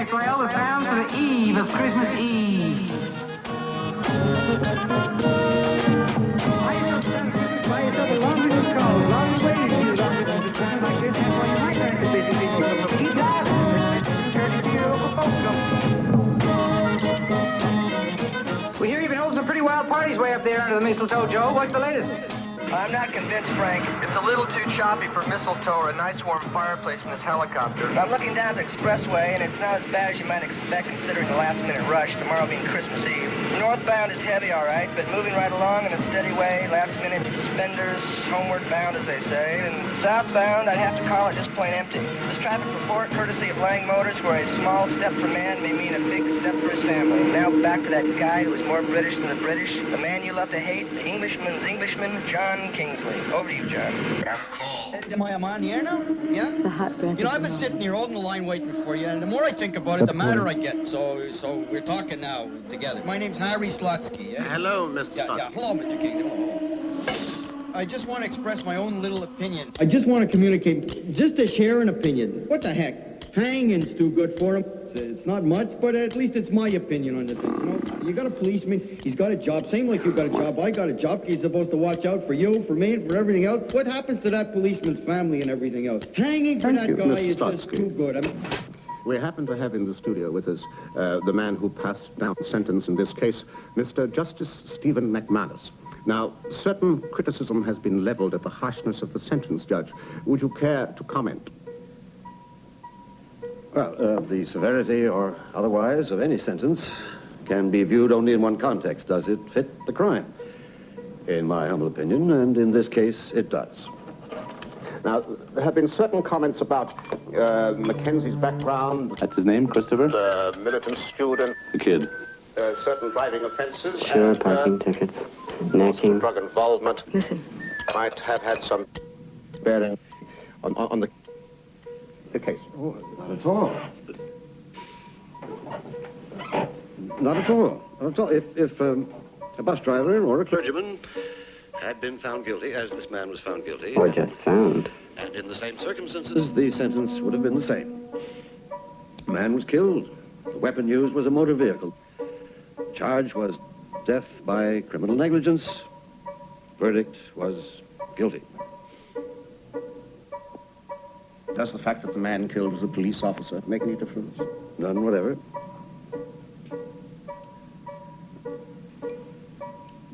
Maxwell, the sounds for the eve of Christmas Eve. We hear you've been holding some pretty wild parties way up there under the mistletoe, Joe. What's the latest? I'm not convinced, Frank. It's a little too choppy for mistletoe or a nice warm fireplace in this helicopter. I'm looking down the expressway, and it's not as bad as you might expect considering the last-minute rush, tomorrow being Christmas Eve. Northbound is heavy, all right, but moving right along in a steady way, last-minute spenders, homeward bound, as they say. And southbound, I'd have to call it just plain empty. This traffic report, courtesy of Lang Motors, where a small step for man may mean a big step for his family. Now back to that guy who was more British than the British, the man you love to hate, the Englishman's Englishman, John Kingsley. Over to you, John. Am I on the air now? Yeah? The hot breath. You know, I've been sitting here holding the line waiting for you, and the more I think about it, the madder I get. So we're talking now together. My name's Harry Slotsky, yeah? Hello, Mr. Slotsky. Yeah, hello, Mr. Kingdom. Hello. I just want to express my own little opinion. I just want to communicate, just to share an opinion. What the heck? Hanging's too good for him. It's not much, but at least it's my opinion on the thing, you know? You got a policeman, he's got a job, same like you got a job, I got a job, he's supposed to watch out for you, for me, and for everything else. What happens to that policeman's family and everything else? Hanging for that guy is just too good. I mean, we happen to have in the studio with us the man who passed down sentence in this case, Mr. Justice Stephen McManus. Now, certain criticism has been leveled at the harshness of the sentence, Judge. Would you care to comment? Well, the severity or otherwise of any sentence can be viewed only in one context. Does it fit the crime? In my humble opinion, and in this case, it does. Now, there have been certain comments about Mackenzie's background. That's his name, Christopher? The militant student. The kid. Certain driving offenses. Sure, and, parking tickets, necking. Drug involvement. Listen. Might have had some bearing on the case. Oh, not at all. Not at all. Not at all. If a bus driver or a clergyman had been found guilty, as this man was found guilty... Or just found. And in the same circumstances, the sentence would have been the same. The man was killed. The weapon used was a motor vehicle. The charge was death by criminal negligence. Verdict was guilty. Does the fact that the man killed was a police officer make any difference? None whatever.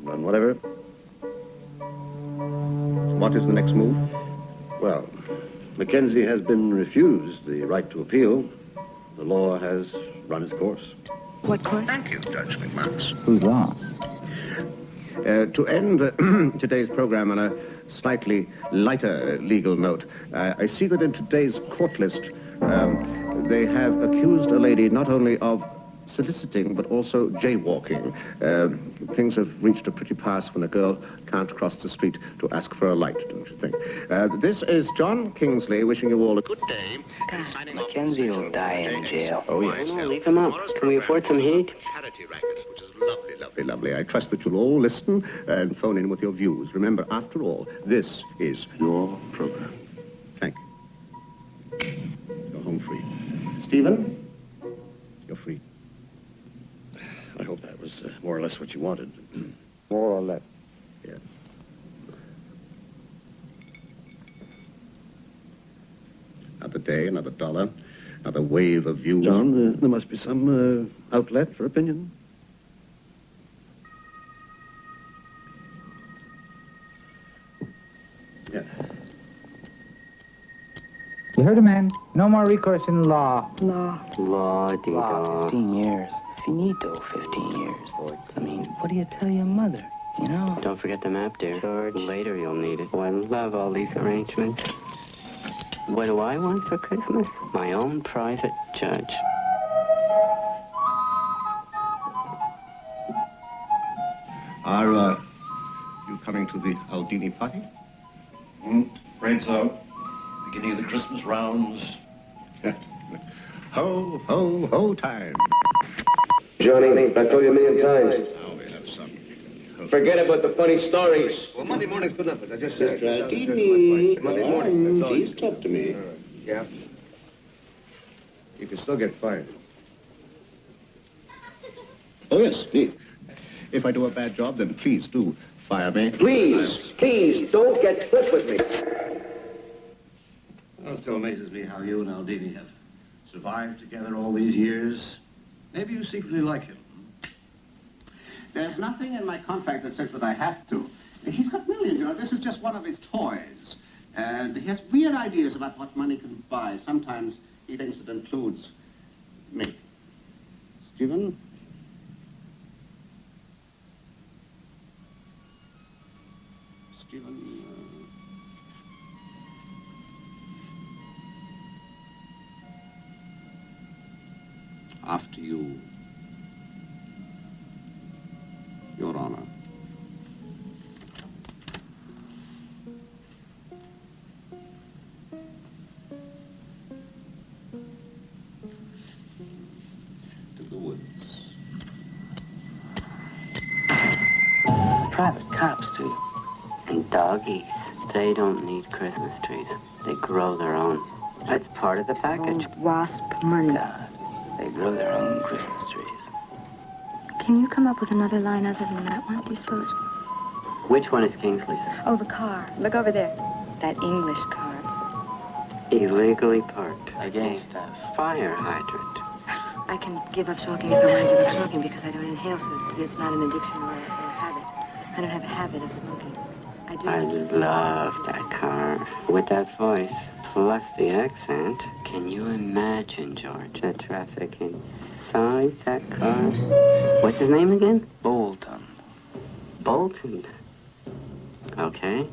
None whatever. What is the next move? Well, Mackenzie has been refused the right to appeal. The law has run its course. What course? Thank you, Judge McManus. Who's law? To end today's program on a slightly lighter legal note, I see that in today's court list, they have accused a lady not only of soliciting, but also jaywalking. Things have reached a pretty pass when a girl can't cross the street to ask for a light, don't you think? This is John Kingsley wishing you all a good day. God, Mackenzie will die in jail. Oh, yes. No, leave him up. Can we afford some heat? Charity rackets, which is lovely, lovely, lovely. I trust that you'll all listen and phone in with your views. Remember, after all, this is your program. Thank you. Go home free. Stephen, you're free. I hope that was more or less what you wanted. More or less. Yes. Another day, another dollar, another wave of views. John, there must be some outlet for opinion. Yeah. You heard a man. No more recourse in law. Law, dee-da. Law, 15 years. Finito, 15 years. I mean, what do you tell your mother? You know? Don't forget the map, dear. George. Later you'll need it. Oh, I love all these arrangements. What do I want for Christmas? My own private judge. Are you coming to the Aldini party? Afraid so. Beginning of the Christmas rounds. Ho, ho, ho time. Johnny, I've told you a million times. Now we'll have some. Forget about the funny stories. Well, Monday morning's good enough. I just said. Mr. Aldini, Monday morning, that's all. please talk to me. Yeah. You can still get fired. Oh, yes, please. If I do a bad job, then please do fire me. Please, don't get flip with me. Well, it still amazes me how you and Aldini have survived together all these years. Maybe you secretly like him. There's nothing in my contract that says that I have to. He's got millions, you know. This is just one of his toys. And he has weird ideas about what money can buy. Sometimes he thinks it includes me. Stephen? Stephen, after you, Your Honor. To the woods. Private cops do. And doggies. They don't need Christmas trees. They grow their own. That's part of the package. Wasp money. God, they grow their own Christmas trees. Can you come up with another line other than that one, do you suppose? Which one is Kingsley's? Oh, the car. Look over there. That English car. Illegally parked against a fire hydrant. I can give up smoking if I want to give up smoking because I don't inhale, so it's not an addiction or a habit. I don't have a habit of smoking. I love that car. With that voice, plus the accent, can you imagine, George, the traffic inside that car? What's his name again? Bolton. Bolton. Okay.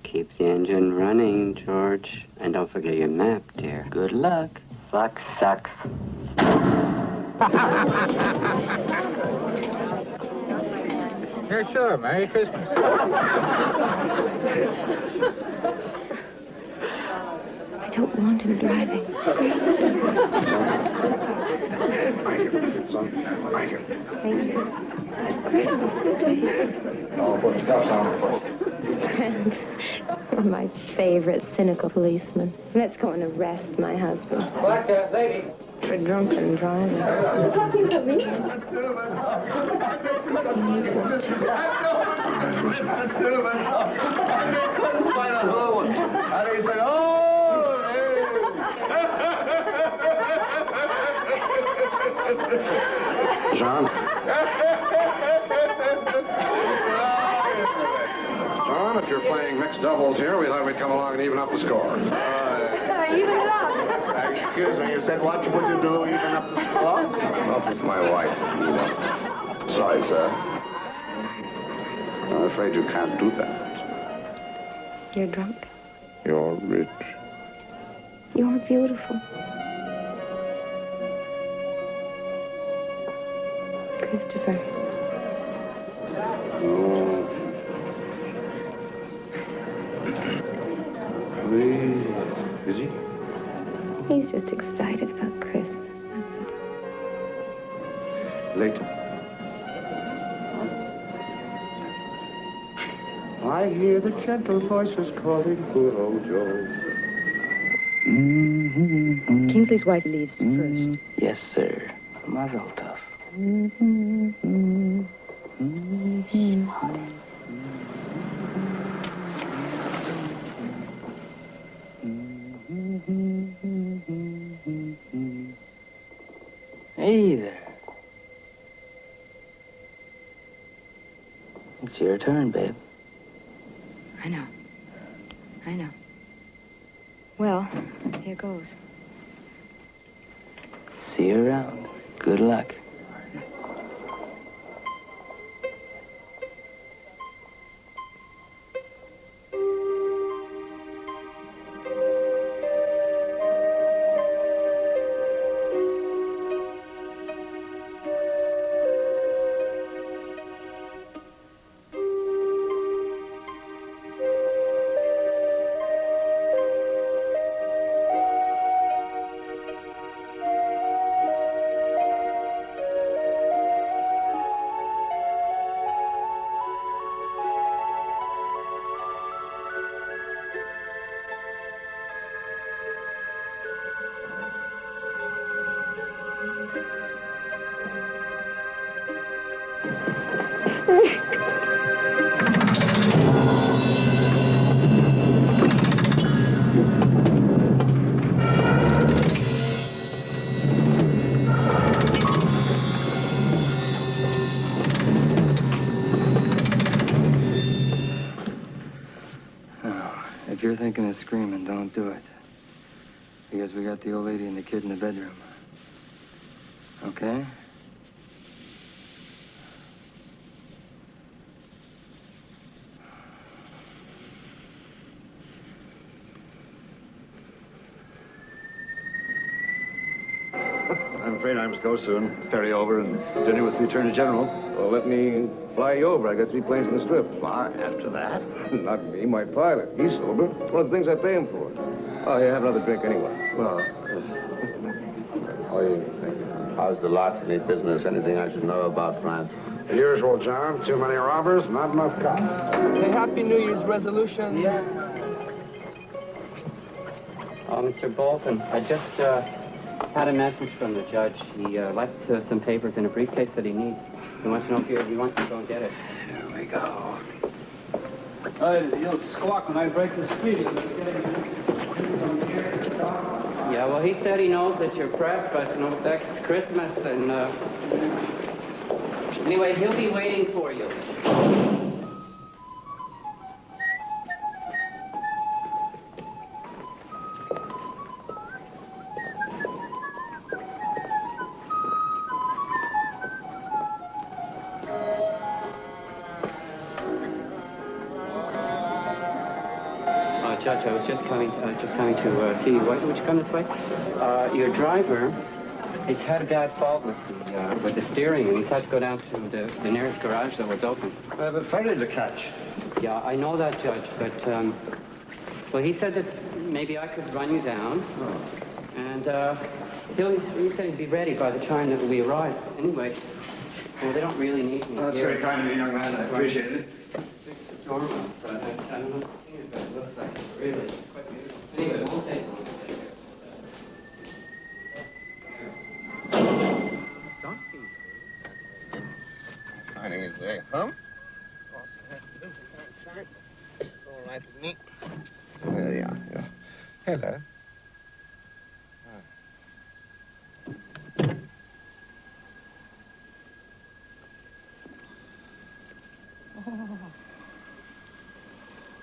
Keep the engine running, George. And don't forget your map, dear. Good luck. Luck sucks. Yeah, sure. Merry Christmas. I don't want him driving. Thank you. Oh, put the cuffs on. And you're my favorite cynical policeman. Let's go and arrest my husband. Black lady. For drunken driving. You're talking about me? You need to watch it. Couldn't find another one. And he said, oh, John? John, if you're playing mixed doubles here, we thought we'd come along and even up the score. Even it up. excuse me, you said what would you do, even up the score? Up with my wife. Sorry, sir. I'm afraid you can't do that. You're drunk. You're rich. You're beautiful. Christopher. Oh. Is he? He's just excited about Christmas. Later. I hear the gentle voices calling good old Joe. Kingsley's wife leaves first. Yes, sir. Mazel tov. Hey there. It's your turn, babe. I know. I know. Well, here goes. See you around. Good luck. do it. Because we got the old lady and the kid in the bedroom. Okay? I'm afraid I must go soon. Ferry over and dinner with the Attorney General. Well, let me fly you over. I got 3 planes in the strip. Fly after that? Not me, my pilot. He's sober. It's one of the things I pay him for. Oh, yeah, have another drink anyway. Well, How are you? Thank you. How's the larceny business? Anything I should know about, Grant? The usual, John. Too many robbers, not enough cops. Hey, Happy New Year's resolution. Yeah. Oh, Mr. Bolton, I just had a message from the judge. He left some papers in a briefcase that he needs. He wants to know if he wants to go and get it. here we go. You'll squawk when I break the speed. Yeah, well, he said he knows that you're pressed, but you know, it's Christmas, and anyway, he'll be waiting for you. Judge, I was just coming to see you. Why would you come this way? Your driver, he's had a bad fault with the steering, and he's had to go down to the nearest garage that was open. I have a ferry to catch. Yeah, I know that, Judge, but well, he said that maybe I could run you down, and he said he'd be ready by the time that we arrive. Anyway, well, they don't really need me. That's here. very kind of you, young man. I appreciate it. Fix the door once. I don't know if you've seen it, but it looks like it's really quite beautiful. Anyway, it won't take long to get here. Finding his way home. It's all right with me. There you are. Yes. Hello.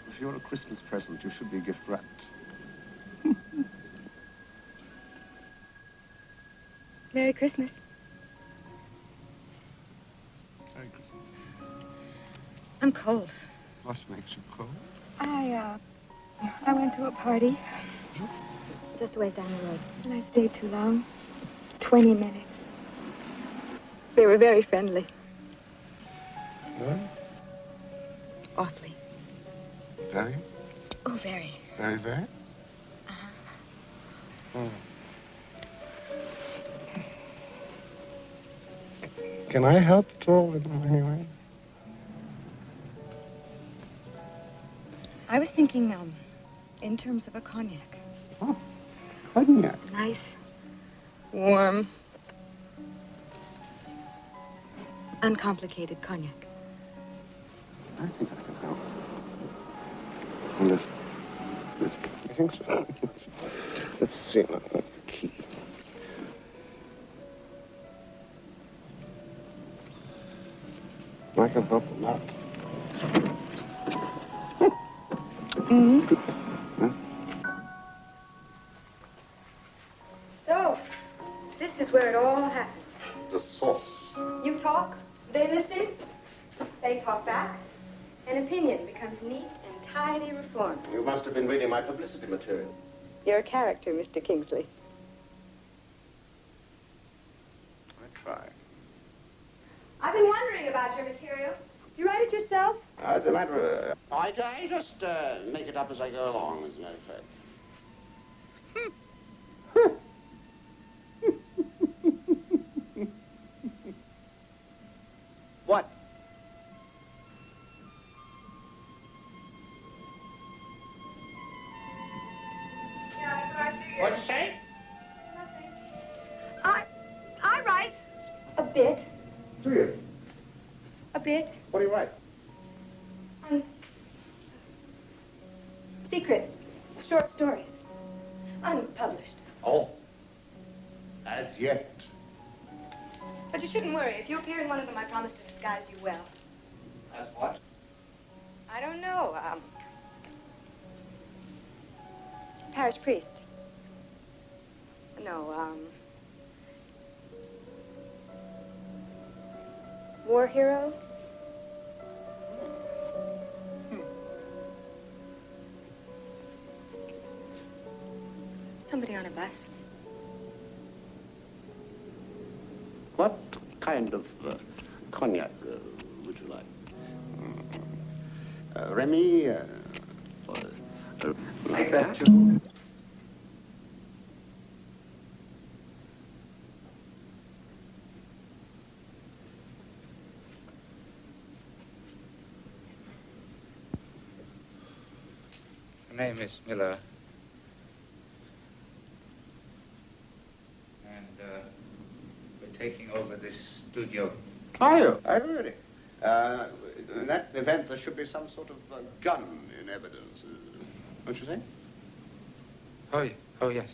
If you're a Christmas present, you should be gift wrapped. Merry Christmas. Merry Christmas. I'm cold. What makes you cold? I went to a party just a ways down the road, and I stayed too long. 20 minutes. They were very friendly. Huh? Awfully. Very? Oh, very. Very, very? Oh. Can I help at all in any way? I was thinking, in terms of a cognac. Oh, cognac. Nice, warm, uncomplicated cognac. I think I can help. Yes. Yes. I think so. Let's see. Now, that's the key. I can help a lot. Mm-hmm. Huh? So, this is where it all happens. The sauce. You talk, they listen, they talk back. An opinion becomes neat and tidy reformed. You must have been reading my publicity material. You're a character, Mr. Kingsley. I try. I've been wondering about your material. Do you write it yourself? As a matter of... I just make it up as I go along, as a matter of fact. What? Yeah, that's what I figured. What'd you say? Nothing. I write a bit. Do you? A bit. What do you write? Secret. Short stories. Unpublished. Oh. As yet. But you shouldn't worry. If you appear in one of them, I promise to disguise you well. As what? I don't know. Parish priest. No, war hero? Somebody on a bus. What kind of cognac would you like? Remy? Like that, too. Her name is Miller. And we're taking over this studio. Are you? I really. In that event, there should be some sort of gun in evidence. Don't you think? Oh, yes.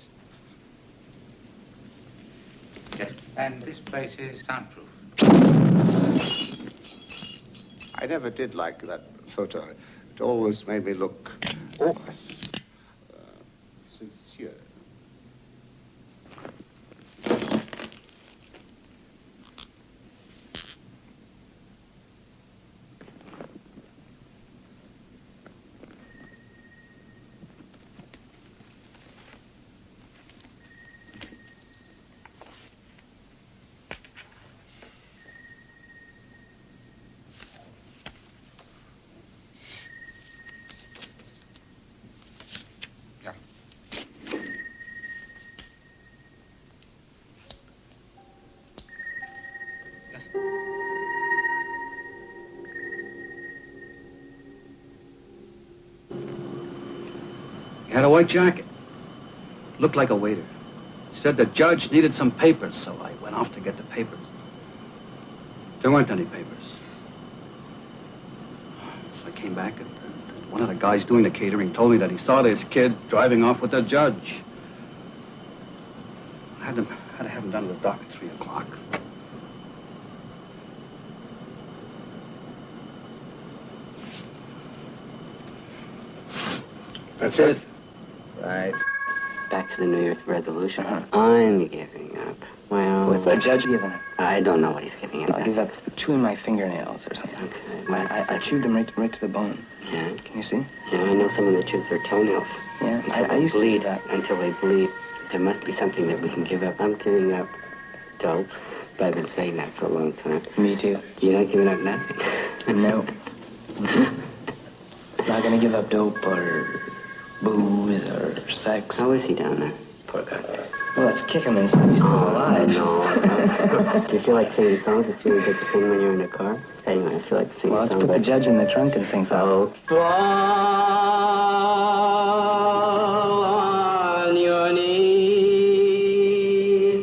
Yes. And this place is soundproof. I never did like that photo. It always made me look awkward, sincere. He had a white jacket. Looked like a waiter. Said the judge needed some papers, so I went off to get the papers. There weren't any papers. So I came back, and one of the guys doing the catering told me that he saw this kid driving off with the judge. I had to have him done to the dock at 3 o'clock. That's it? Right. Back to the New Year's resolution. I'm giving up. Well... What's the judge giving up? I don't know what he's giving up. I'll give up chewing my fingernails or something. Okay. I chewed them right to the bone. Yeah? Can you see? Yeah, I know someone that chews their toenails. Yeah, I used to do that. Until they bleed. There must be something that we can give up. I'm giving up dope, but I've been saying that for a long time. Me too. You're not giving up nothing? No. Not gonna give up dope or booze or sex. How is he down there? Poor guy. Well, let's kick him inside. He's still alive. No. Do you feel like singing songs? It's really good to sing when you're in the car. Anyway, I feel like singing Well, let's songs. put the judge in the trunk and sing songs. Fall on your knees.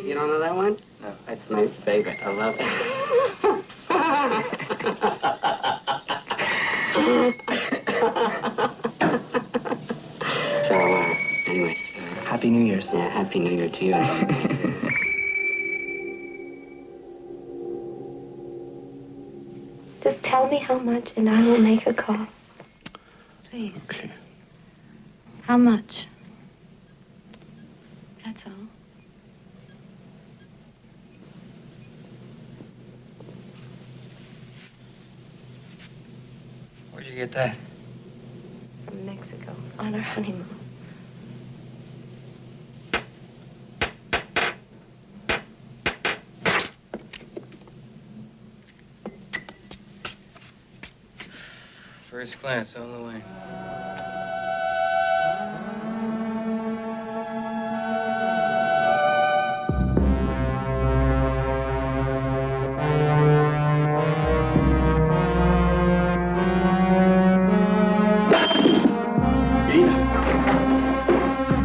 You don't know that one? No. That's my favorite. I love it. So, anyways. Happy New Year's. Yeah, Happy New Year to you. Just tell me how much and I will make a call. Please. Okay. How much? That's all. Where'd you get that? From Mexico, on our honeymoon. First class on the way.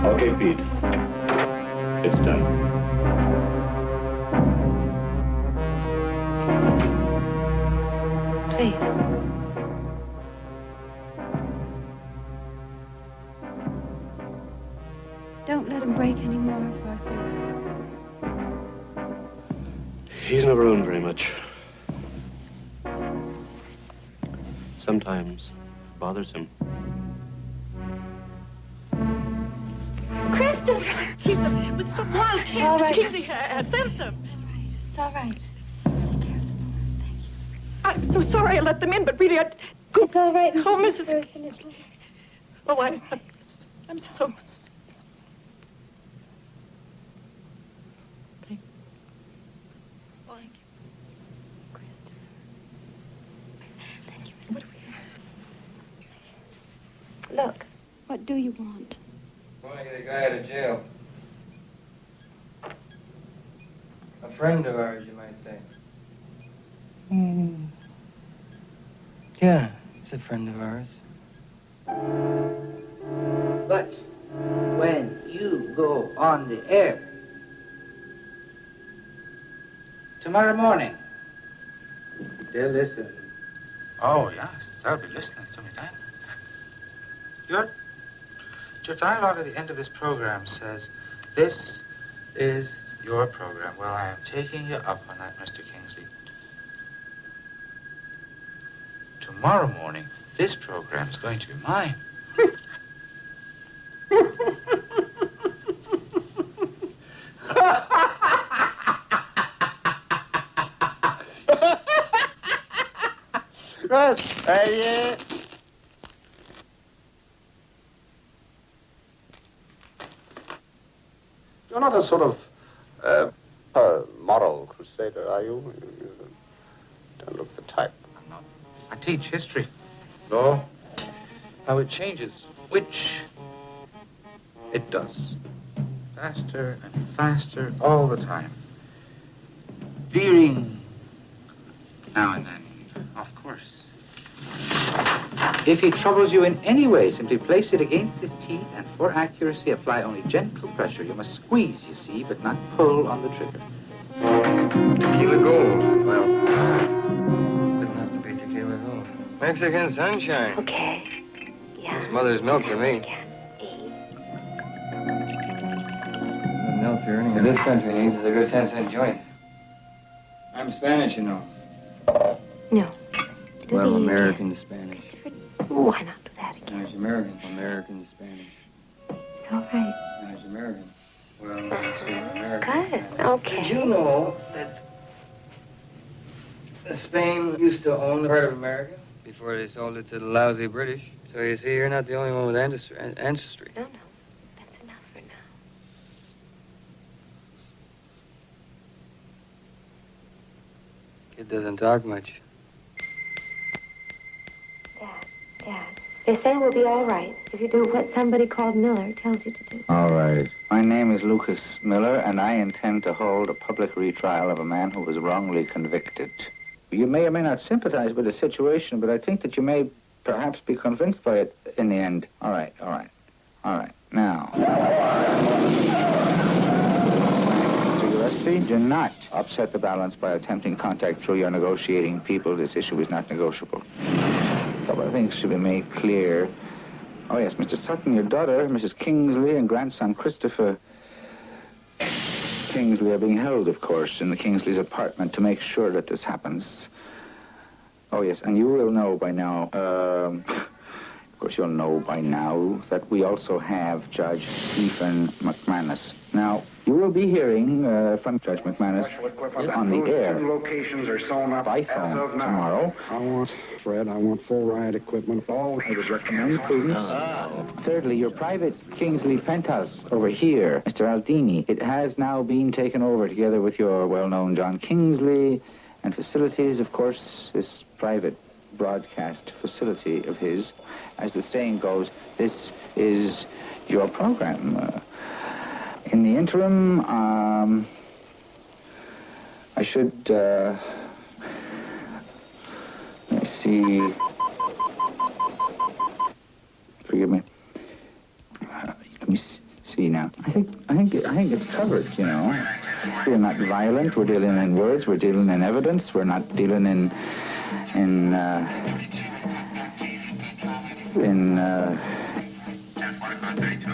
Okay, Pete. It's done. Please. Don't let him break any more of our things. He's never owned very much. Sometimes it bothers him. Christopher! Keep them with some wild cat. all Mr. right. Kingsley sent them. It's all right. Take care of them. Thank you. I'm so sorry I let them in, but really, It's all right, Oh, Mrs. Thurston, it's all right. Oh, I'm so... Thank you. What do we have? Look, what do you want? I want to get a guy out of jail. A friend of ours, you might say. Yeah, he's a friend of ours. But when you go on the air tomorrow morning, they'll listen. Oh, yes, they'll be listening to me then. Your dialogue at the end of this program says, this is your program. Well, I am taking you up on that, Mr. Kingsley. Tomorrow morning, this program is going to be mine. You're not a sort of moral crusader, are you? You don't look the type. I'm not. I teach history, law, how it changes, which it does. Faster and faster all the time. Veering now and then, of course. If he troubles you in any way, simply place it against his teeth and for accuracy apply only gentle pressure. You must squeeze, you see, but not pull on the trigger. Tequila Gold. Well, doesn't have to be Tequila Gold. Mexican Sunshine. Okay. Yeah. It's mother's milk to me. Nothing else here anyway. This country needs is a good 10-cent joint. I'm Spanish, you know. No. Well, American Spanish. Why not do that again? Spanish American. American Spanish. It's all right. Spanish American. Well, American. Got it. Okay. Did you know that Spain used to own part of America before they sold it to the lousy British? So you see, you're not the only one with ancestry. No. That's enough for now. Kid doesn't talk much. Dad, they say we'll be all right if you do what somebody called Miller tells you to do. All right. My name is Lucas Miller, and I intend to hold a public retrial of a man who was wrongly convicted. You may or may not sympathize with the situation, but I think that you may perhaps be convinced by it in the end. All right. Now. To your SP, do not upset the balance by attempting contact through your negotiating people. This issue is not negotiable. A couple of things should be made clear. Oh, yes, Mr. Sutton, your daughter, Mrs. Kingsley, and grandson Christopher Kingsley are being held, of course, in the Kingsley's apartment to make sure that this happens. Oh, yes, and you will know by now, of course you'll know by now, that we also have Judge Stephen McManus. Now, you will be hearing from Judge McManus on the air Locations are sewn up by phone tomorrow. I want full riot equipment. I would recommend prudence. Thirdly, your private Kingsley penthouse over here, Mr. Aldini, it has now been taken over together with your well-known John Kingsley and facilities, of course, this private broadcast facility of his. As the saying goes, this is your program. In the interim, I should, let me see. Forgive me. Let me see now. I think it's covered, you know. We're not violent. We're dealing in words. We're dealing in evidence. We're not dealing in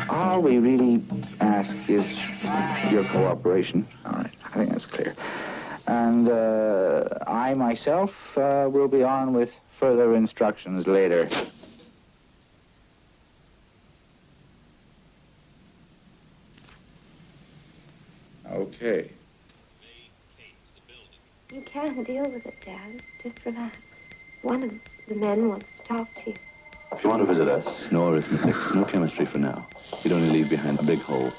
all we really ask is your cooperation. All right, I think that's clear. And I myself will be on with further instructions later. Okay. You can't deal with it, Dad. Just relax. One of the men wants to talk to you. If you want to visit us, no arithmetic, no chemistry for now. You'd only leave behind a big hole.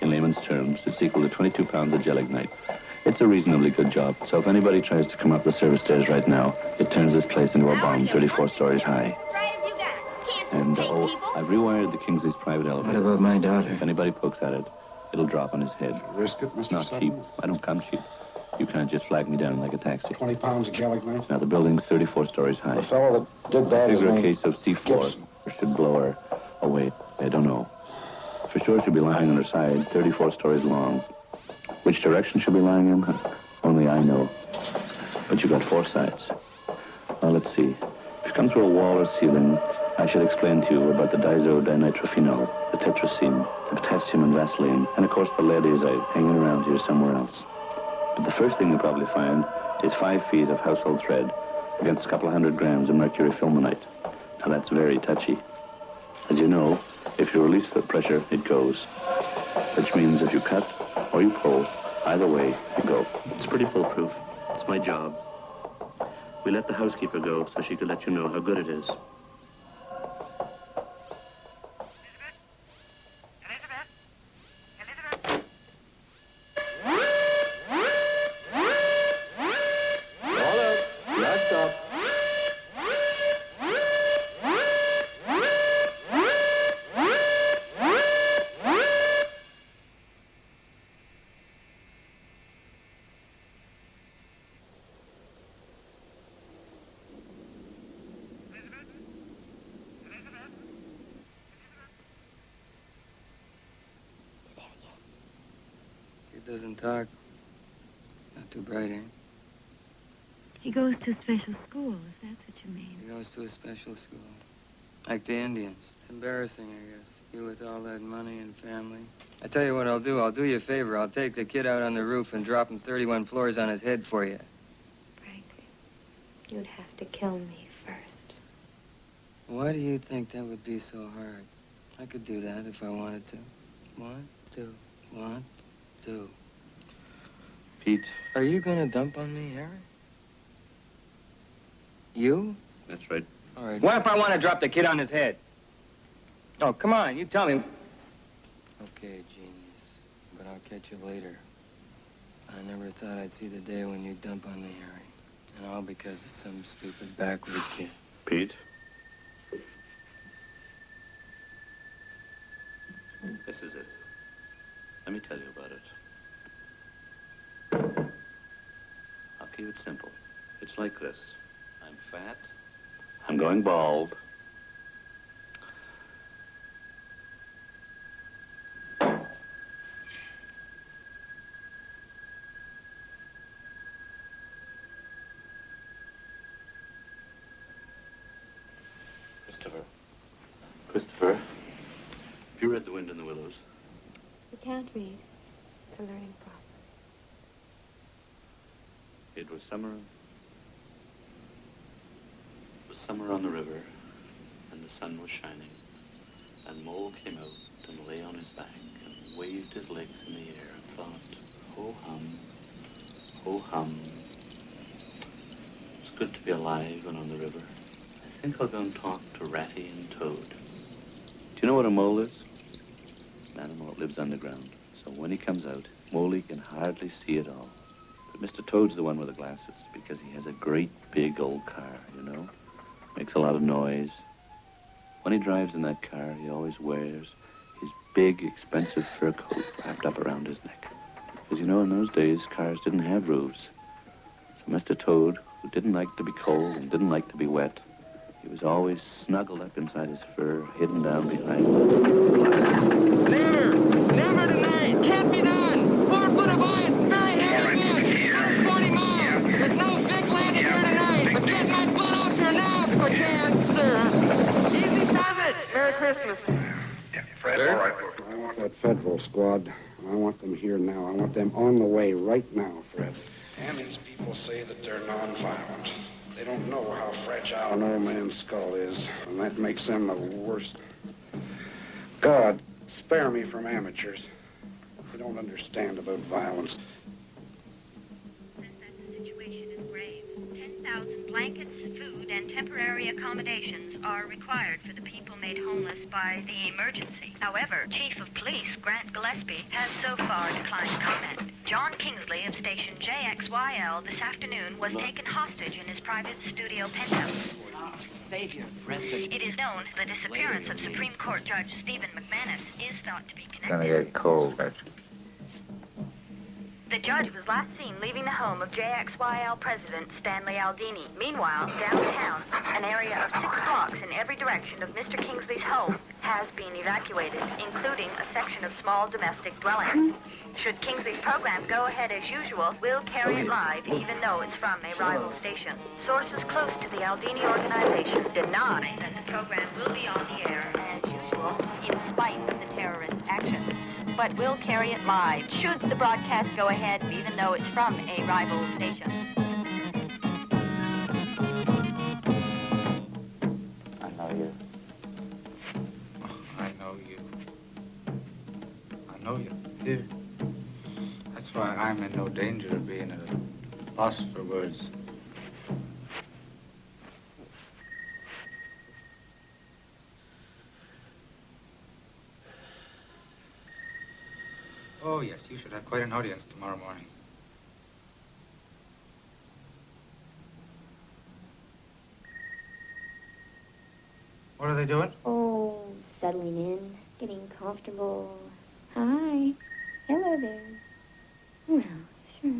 In layman's terms, it's equal to 22 pounds of gelignite. It's a reasonably good job, so if anybody tries to come up the service stairs right now, it turns this place into a bomb 34 stories high. And, I've rewired the Kingsley's private elevator. What about my daughter? If anybody pokes at it, it'll drop on his head. Risk it, Mr. It's not Sutton? cheap. I don't come cheap. You can't just flag me down like a taxi. 20 pounds of gelignite? Now, the building's 34 stories high. The fellow that did that is Figure a named case of C4 Gibson. should blow her away. I don't know. For sure she'll be lying on her side, 34 stories long. Which direction she'll be lying in? Only I know. But you've got 4 sides. Well, let's see. If you come through a wall or ceiling, I should explain to you about the diisodinitrophenol, the tetracine, the potassium and Vaseline, and of course the leadazide hanging around here somewhere else. But the first thing you'll probably find is 5 feet of household thread against a couple of 100 grams of mercury fulminate. Now that's very touchy. As you know, if you release the pressure, it goes. Which means if you cut or you pull, either way, you go. It's pretty foolproof. It's my job. We let the housekeeper go so she could let you know how good it is. Doesn't talk. Not too bright, eh? He goes to a special school, if that's what you mean. He goes to a special school. Like the Indians. It's embarrassing, I guess. You with all that money and family. I tell you what I'll do. I'll do you a favor. I'll take the kid out on the roof and drop him 31 floors on his head for you. Frankly, you'd have to kill me first. Why do you think that would be so hard? I could do that if I wanted to. 1, 2, 1, 2. Pete. Are you gonna dump on me, Harry? You? That's right. All right. What if I want to drop the kid on his head? Oh, come on, you tell me. Okay, genius. But I'll catch you later. I never thought I'd see the day when you dump on me, Harry. And all because of some stupid backward kid. Pete? This is it. Let me tell you about it. I'll keep it simple. It's like this. I'm fat. I'm going bald. Christopher, have you read The Wind in the Willows? You can't read. It's a learning problem. It was summer. It was summer on the river, and the sun was shining, and Mole came out and lay on his back and waved his legs in the air and thought, ho hum, ho hum. It's good to be alive and on the river. I think I'll go and talk to Ratty and Toad. Do you know what a mole is? An animal that lives underground. So when he comes out, Moley can hardly see at all. But Mr. Toad's the one with the glasses, because he has a great big old car, you know? Makes a lot of noise. When he drives in that car, he always wears his big, expensive fur coat wrapped up around his neck. Because, you know, in those days, cars didn't have roofs. So Mr. Toad, who didn't like to be cold and didn't like to be wet, he was always snuggled up inside his fur, hidden down behind Never! Never tonight! Can't be done! 4 foot of ice, very heavy wind, 40 miles. There's no big landing here tonight, but get my butt off your knob if I can, sir. Easy does it! Merry Christmas. Fred, all right, look. I want that federal squad. I want them here now. I want them on the way right now, Fred. And these people say that they're nonviolent. They don't know how fragile an old man's skull is, and that makes them the worst. God, spare me from amateurs. They don't understand about violence. The situation is grave. 10,000 blankets, food, and temporary accommodations are required for the people made homeless by the emergency. However, Chief of Police Grant Gillespie has so far declined comment. John Kingsley of station JXYL this afternoon was taken hostage in his private studio penthouse. Savior, friend. It is known the disappearance of Supreme Court Judge Stephen McManus is thought to be It's gonna connected. get cold. The judge was last seen leaving the home of JXYL President Stanley Aldini. Meanwhile, downtown, an area of 6 blocks in every direction of Mr. Kingsley's home has been evacuated, including a section of small domestic dwellings. Should Kingsley's program go ahead as usual, we'll carry it live, even though it's from a rival station. Sources close to the Aldini organization deny that the program will be on the air as usual, in spite of the terrorist action. But we'll carry it live, should the broadcast go ahead, even though it's from a rival station. I know you. I know you. I know you. Here. That's why I'm in no danger of being at a loss for words. Oh, yes, you should have quite an audience tomorrow morning. What are they doing? Oh, settling in, getting comfortable. Hi. Hello there. Well, sure.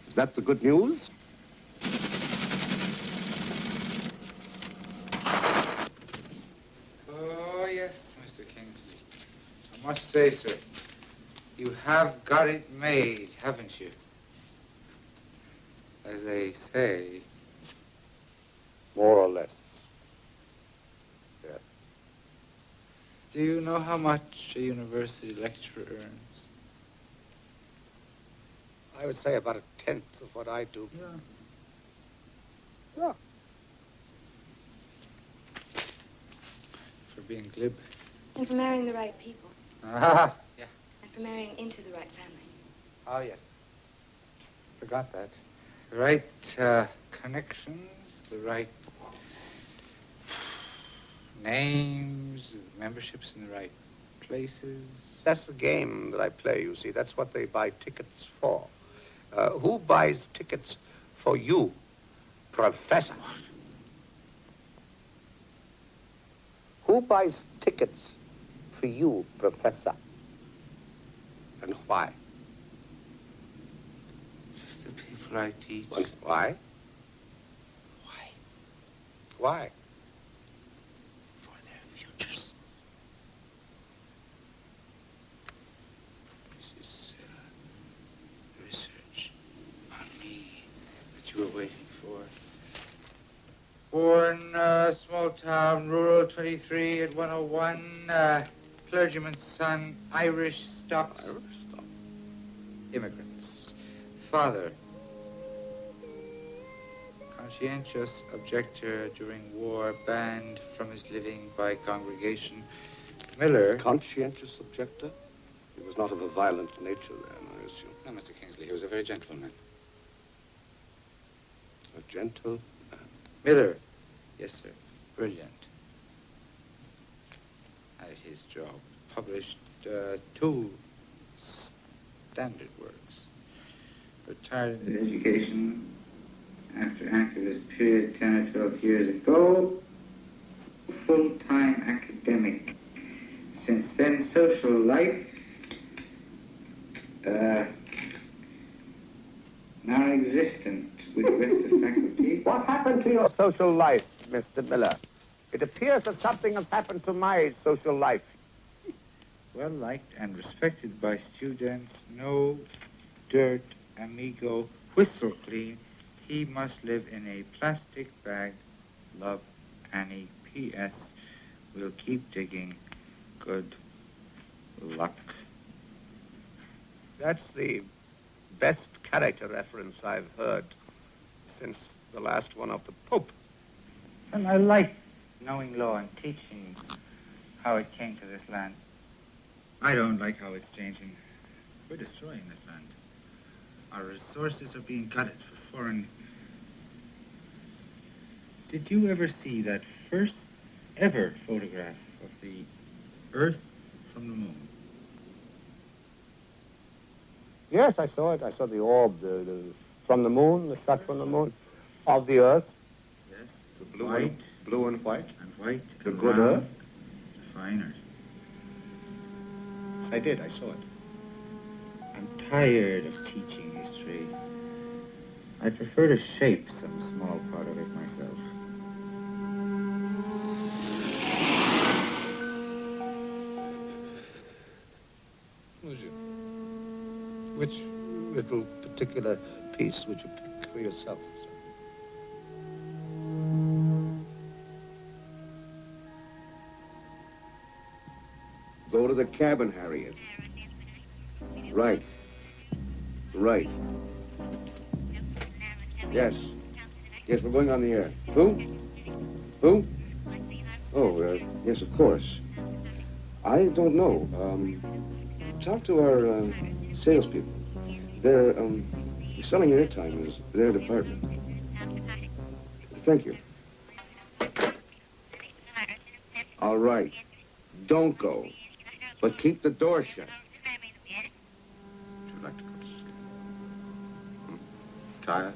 Is that the good news? Oh, yes, Mr. Kingsley. I must say, sir, you have got it made, haven't you? As they say. More or less. Yes. Do you know how much a university lecturer earns? I would say about 1/10 of what I do. Yeah. Yeah. For being glib. And for marrying the right people. Ah, yeah. And for marrying into the right family. Oh, yes. Forgot that. The right connections, the right names, memberships in the right places. That's the game that I play, you see. That's what they buy tickets for. Who buys tickets for you, Professor? Who buys tickets for you, Professor? And why? Just the people I teach. And why? Why? Why? For their futures. This is the research on me that you were waiting for. Born, small town, rural, 23 at 101, clergyman's son, Irish stock. Irish stock. Immigrants. father. Conscientious objector during war, banned from his living by congregation. Miller. Conscientious objector? He was not of a violent nature then, I assume. No, Mr. Kingsley, he was a very gentleman. A gentle man. Miller. Yes, sir. Brilliant. At his job. Published 2 standard works. Retired in education after activist period 10 or 12 years ago. Full-time academic. Since then, social life. Non-existent with the rest of faculty. What happened to your social life, Mr. Miller? It appears that something has happened to my social life. Well liked and respected by students. No dirt, amigo, whistle clean. He must live in a plastic bag. Love, Annie. P.S. We'll keep digging. Good luck. That's the best character reference I've heard since the last one of the Pope. And I like knowing law and teaching how it came to this land. I don't like how it's changing. We're destroying this land. Our resources are being gutted for foreign... Did you ever see that first ever photograph of the Earth from the moon? Yes, I saw it. I saw the orb, from the moon, the shot from the moon, of the Earth. Yes, the blue and white. And white. The and good round, Earth. The fine Earth. I did. I saw it. I'm tired of teaching history. I prefer to shape some small part of it myself. Which little particular piece would you pick for yourself? Go to the cabin, Harriet. Right. Right. Yes. Yes, we're going on the air. Who? Who? Oh, yes, of course. I don't know. Talk to our salespeople. They're selling airtime is their department. Thank you. All right. Don't go. But keep the door shut. Would you like to go to sleep? Tired?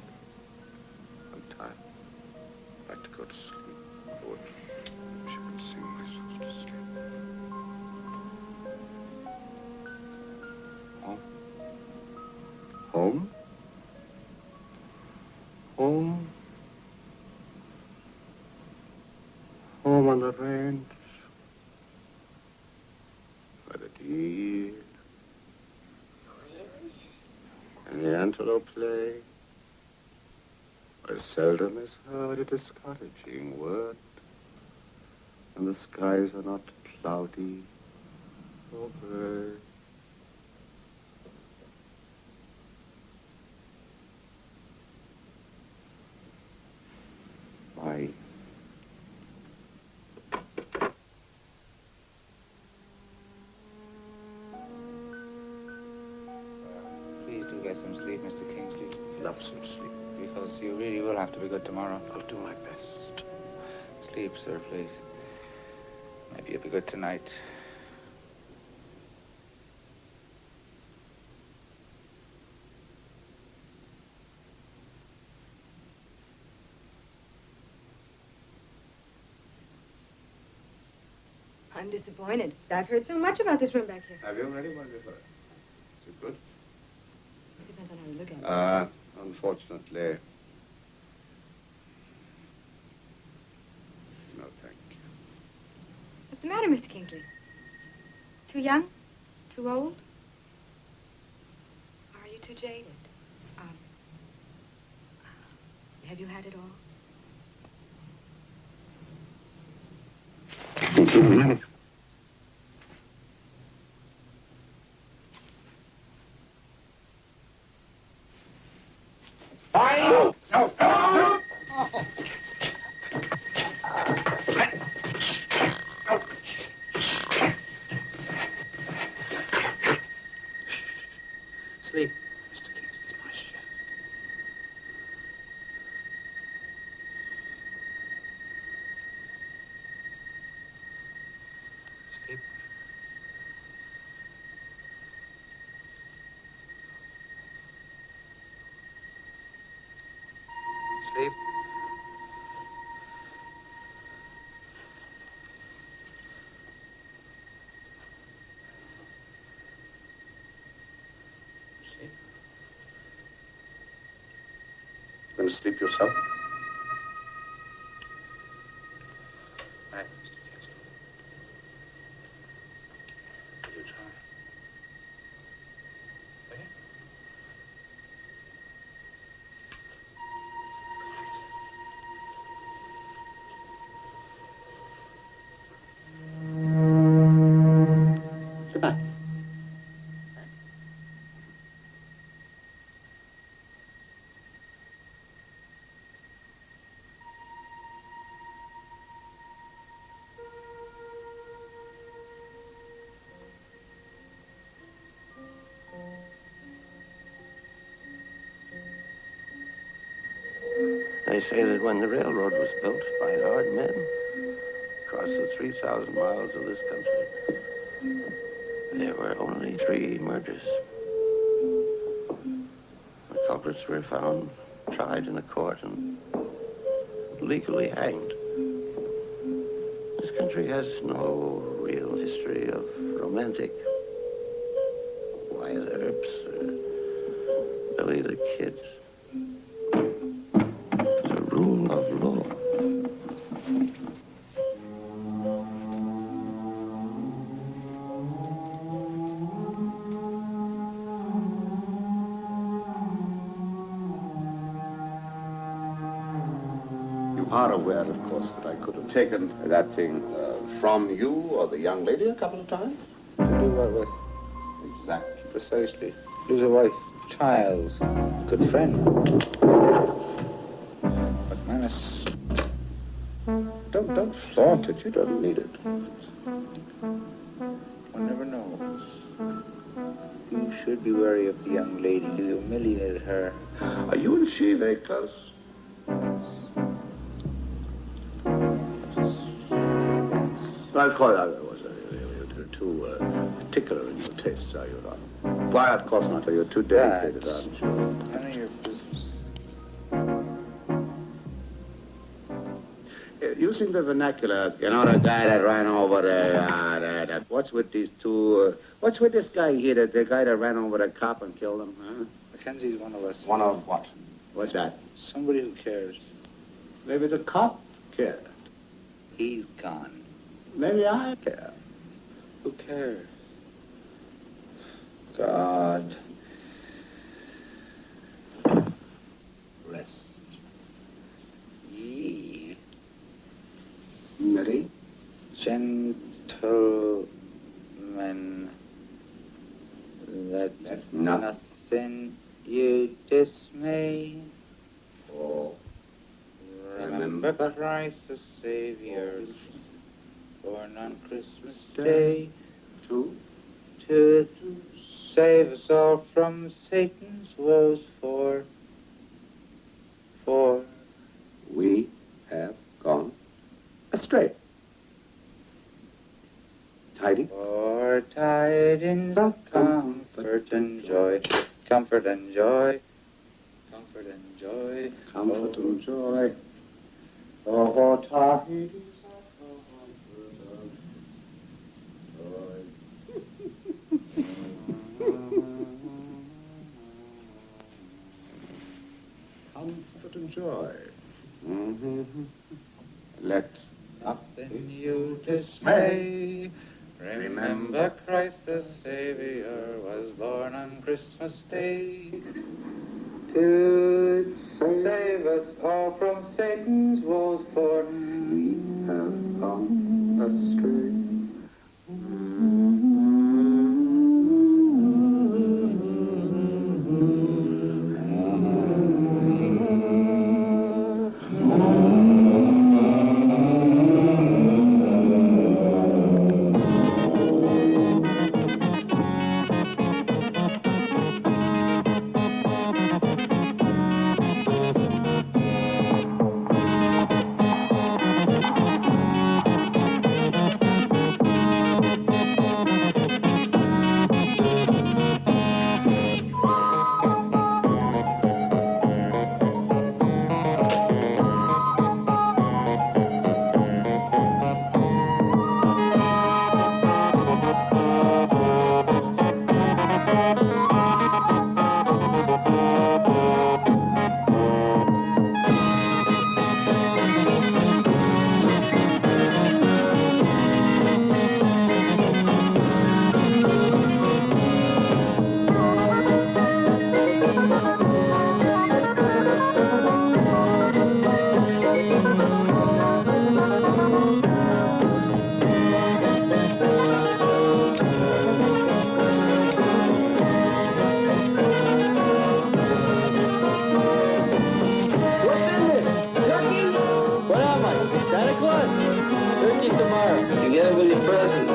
I'm tired. I'd like to go to sleep. I would. Wish I could sing myself to sleep. Home? Home? Home? Home on the range. Where the deer and the antelope play. Where seldom is heard a discouraging word, and the skies are not cloudy or gray. My Please do get some sleep, Mr. Kingsley. love some sleep. Because you really will have to be good tomorrow. I'll do my best. Sleep, sir, please. Maybe you'll be good tonight. I'm disappointed. I've heard so much about this room back here. Have you already? What have you heard? Is it good? It depends on how you look at it. Unfortunately. No, thank you. What's the matter, Mr. Kingsley? Too young? Too old? Or are you too jaded? Have you had it all? Sleep, Mr. Kings. It's my shift. Sleep. Sleep. Going to sleep yourself? Night, Mr. Kingsley. Will you try? Will you? Good night. They say that when the railroad was built by hard men across the 3,000 miles of this country, there were only 3 murders. The culprits were found, tried in a court, and legally hanged. This country has no real history of romantic Wyatt Earps or Billy the Kid. Rule of law. You are aware, of course, that I could have taken that thing from you or the young lady a couple of times? To do what with? Exactly. Precisely. Lose a wife, child, good friend. But Manus, don't flaunt it. You don't need it. one never knows. You should be wary of the young lady. You humiliated her. Are you and she very close? Well, of course, you're too particular in your tastes, are you not? Why, of course not. You're too dedicated, aren't you? None of your business. Using the vernacular, you know, the guy that ran over what's with these two, what's with this guy here, the guy that ran over the cop and killed him, huh? Mackenzie's one of us. One of what? What's that? Somebody who cares. Maybe the cop cared. He's gone. Maybe I care. Who cares? God. Rest. Ye. Ready? Gentlemen, let nothing you dismay. Oh. Remember Christ the Savior, born on Christmas Day, to save us all from Satan's woes, for we have gone astray. Tidings? For tidings of comfort and joy, comfort and joy, comfort and joy, Comfort and joy. oh, tidings. Comfort and joy. Let nothing you dismay. Remember Christ the Savior was born on Christmas Day to save us all from Satan's woes, for we have gone astray. you tomorrow. Together with your present.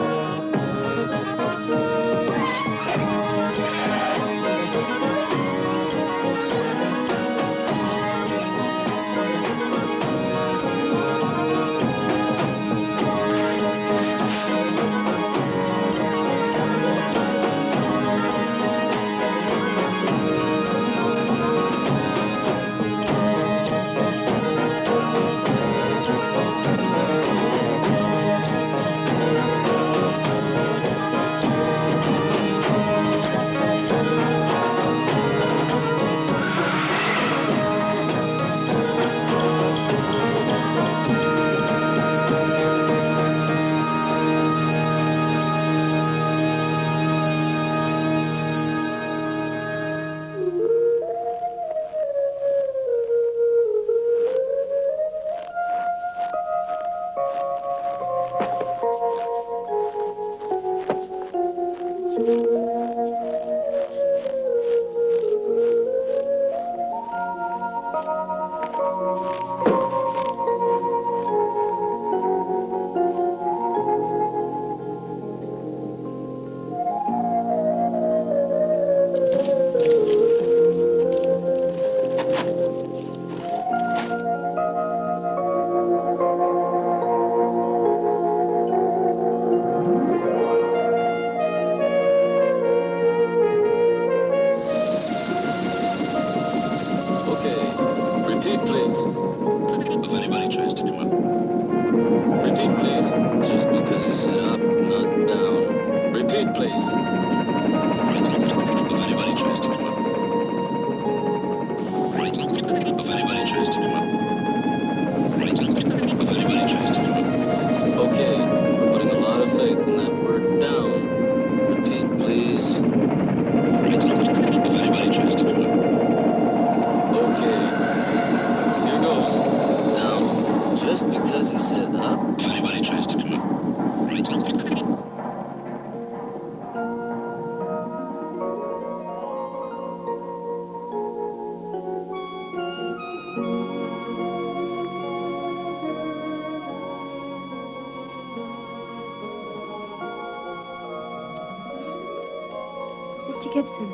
Mr. Gibson,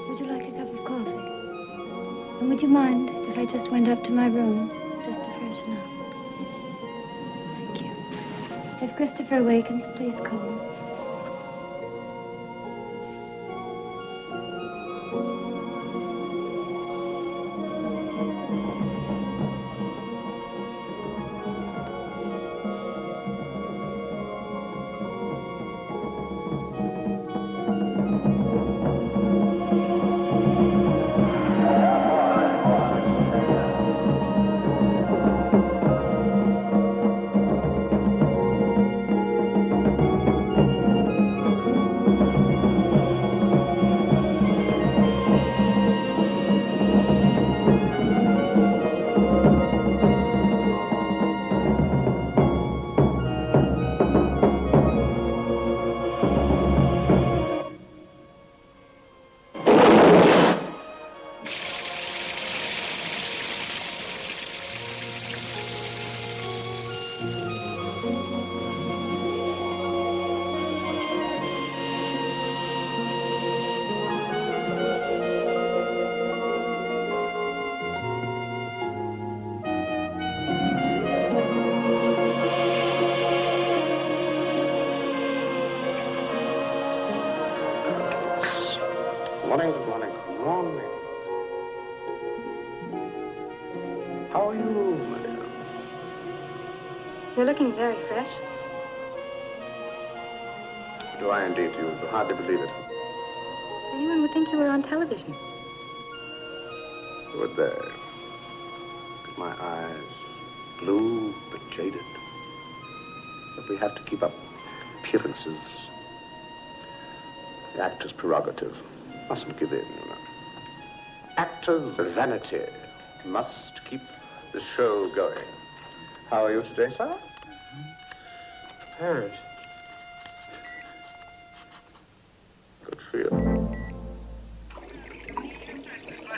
would you like a cup of coffee? And would you mind if I just went up to my room, just to freshen up? Thank you. If Christopher awakens, please call. Morning, good morning, good morning. How are you, my dear? You're looking very fresh. Do I indeed? You hardly believe it. Anyone would think you were on television. Would they? Look at my eyes. Blue, but jaded. But we have to keep up appearances. The actor's prerogative. Mustn't give in, you know. Actor's vanity. Must keep the show going. How are you today, sir? Prepared. Good for you.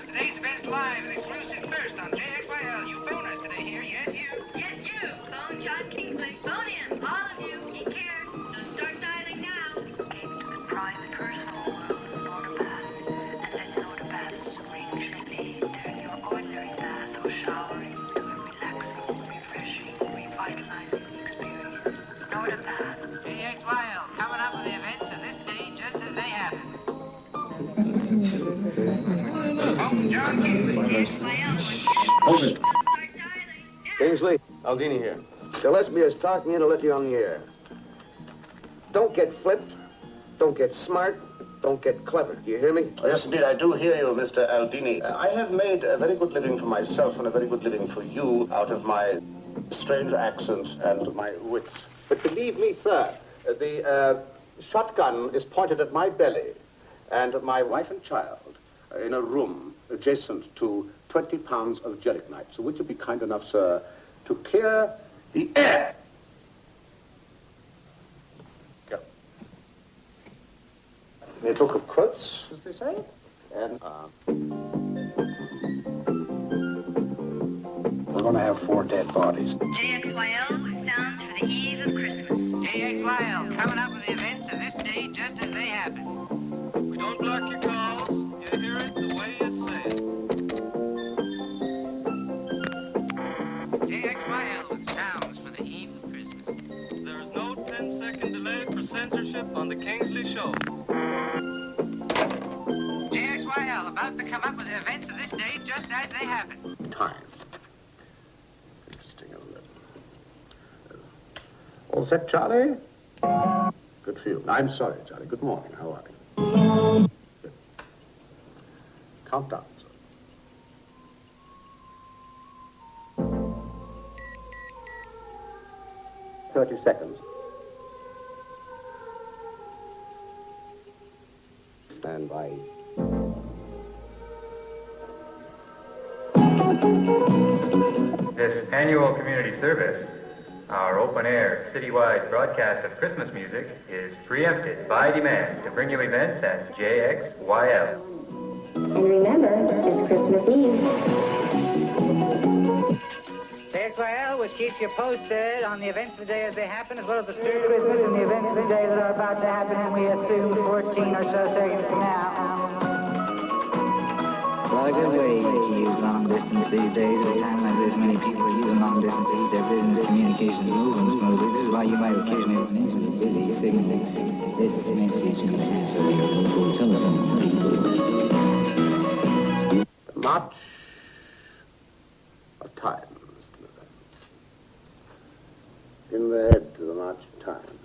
Today's event's live and exclusive first on JXYL. You phoners today here, yes, you. Yes, you. Phone John Kingsley. Phone in. Hold it. Kingsley, Aldini here. Gillespie is talking you to let you on the air. Don't get flipped. Don't get smart. Don't get clever. Do you hear me? Oh, yes, indeed, I do hear you, Mr. Aldini. I have made a very good living for myself and a very good living for you out of my strange accent and my wits. But believe me, sir, the shotgun is pointed at my belly and my wife and child in a room adjacent to 20 pounds of gelignite. So would you be kind enough, sir, to clear the air? Go. A book of quotes, as they say, and we're going to have 4 dead bodies. JXYL stands for the eve of Christmas. JXYL, coming up with the events of this day just as they happen. We don't block your calls. You hear it the way you say it. JXYL stands for the eve of Christmas. There is no 10-second delay for censorship on the Kingsley Show. JXYL, about to come up with the events of this day just as they happen. Time. Interesting, isn't it? All set, Charlie? Good for you. I'm sorry, Charlie. Good morning. How are you? Good. Countdown, sir. 30 seconds. Stand by. This annual community service, our open-air, citywide broadcast of Christmas music, is preempted by demand to bring you events at JXYL. And remember, it's Christmas Eve. JXYL, which keeps you posted on the events of the day as they happen, as well as the spirit of Christmas and the events of the day that are about to happen, and we assume 14 or so seconds from now. A lot of good ways to use long distance these days. At a time like this, many people are using long distance to keep their business communications moving smoothly. This is why you might occasionally run into a busy signal. This message on behalf of your local telephone people. March of time, Mr. Miller. In the head to the march of time.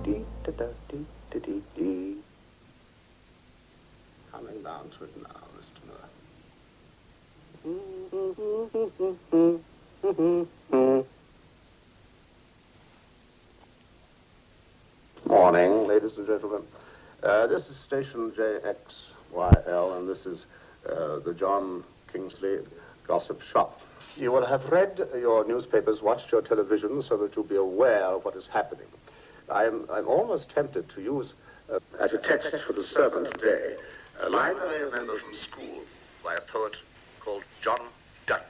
Dee-da-da-dee-da-dee-dee. Coming down to it now, Mr. Miller. Morning, ladies and gentlemen. This is station JXYL, and this is the John Kingsley Gossip Shop. You will have read your newspapers, watched your television, so that you'll be aware of what is happening. I'm almost tempted to use as a text for the sermon today a line that I remember from school by a poet called John Donne.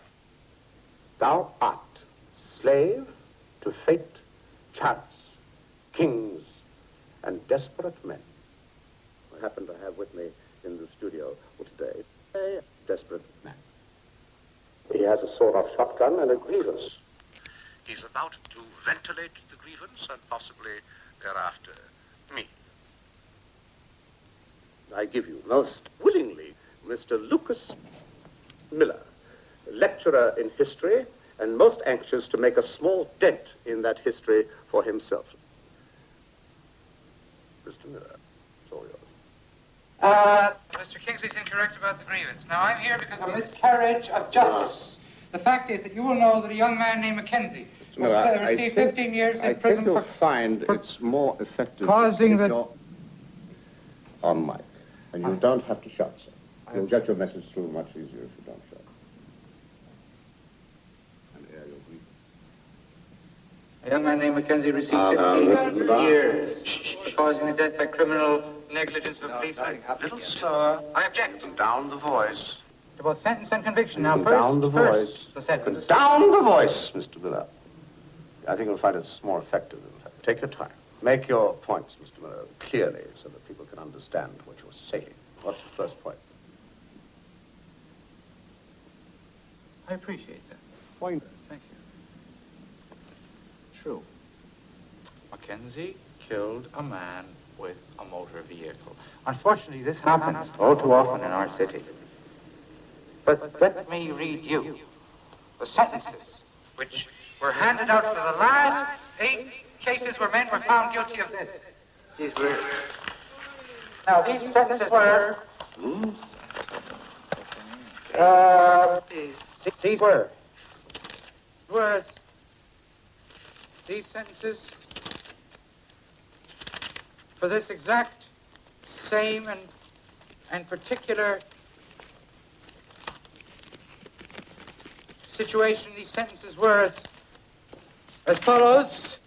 Thou art slave to fate, chance, kings, and desperate men. I happen to have with me in the studio today a desperate man. He has a sawed-off shotgun and a grievance. He's about to ventilate the grievance and possibly thereafter me. I give you most willingly Mr. Lucas Miller, lecturer in history and most anxious to make a small dent in that history for himself. Mr. Miller, it's all yours. Mr. Kingsley's incorrect about the grievance. Now, I'm here because of a miscarriage of justice. The fact is that you will know that a young man named Mackenzie will receive 15 years in prison I think you'll find it's more effective causing if the... you're on mic. And you don't have to shout, sir. You'll get your message through much easier if you don't shout. And air your grievance. A young man named Mackenzie received 15 years for causing the death by criminal negligence of a policeman. Little sir. I object. Down the voice. To both sentence and conviction. Now, Down the voice. the sentence. Down the voice, Mr. Miller. I think you'll find it's more effective, in fact. Take your time. Make your points, Mr. Miller, clearly so that people can understand what you're saying. What's the first point? I appreciate that. Point. Thank you. True. Mackenzie killed a man with a motor vehicle. Unfortunately, this happens all too often in our city. But let me read you the sentences which were handed out for the last 8 cases where men were found guilty of this. These were... Now, these sentences were... these were... Whereas these sentences for this exact same and particular situation, these sentences were as follows: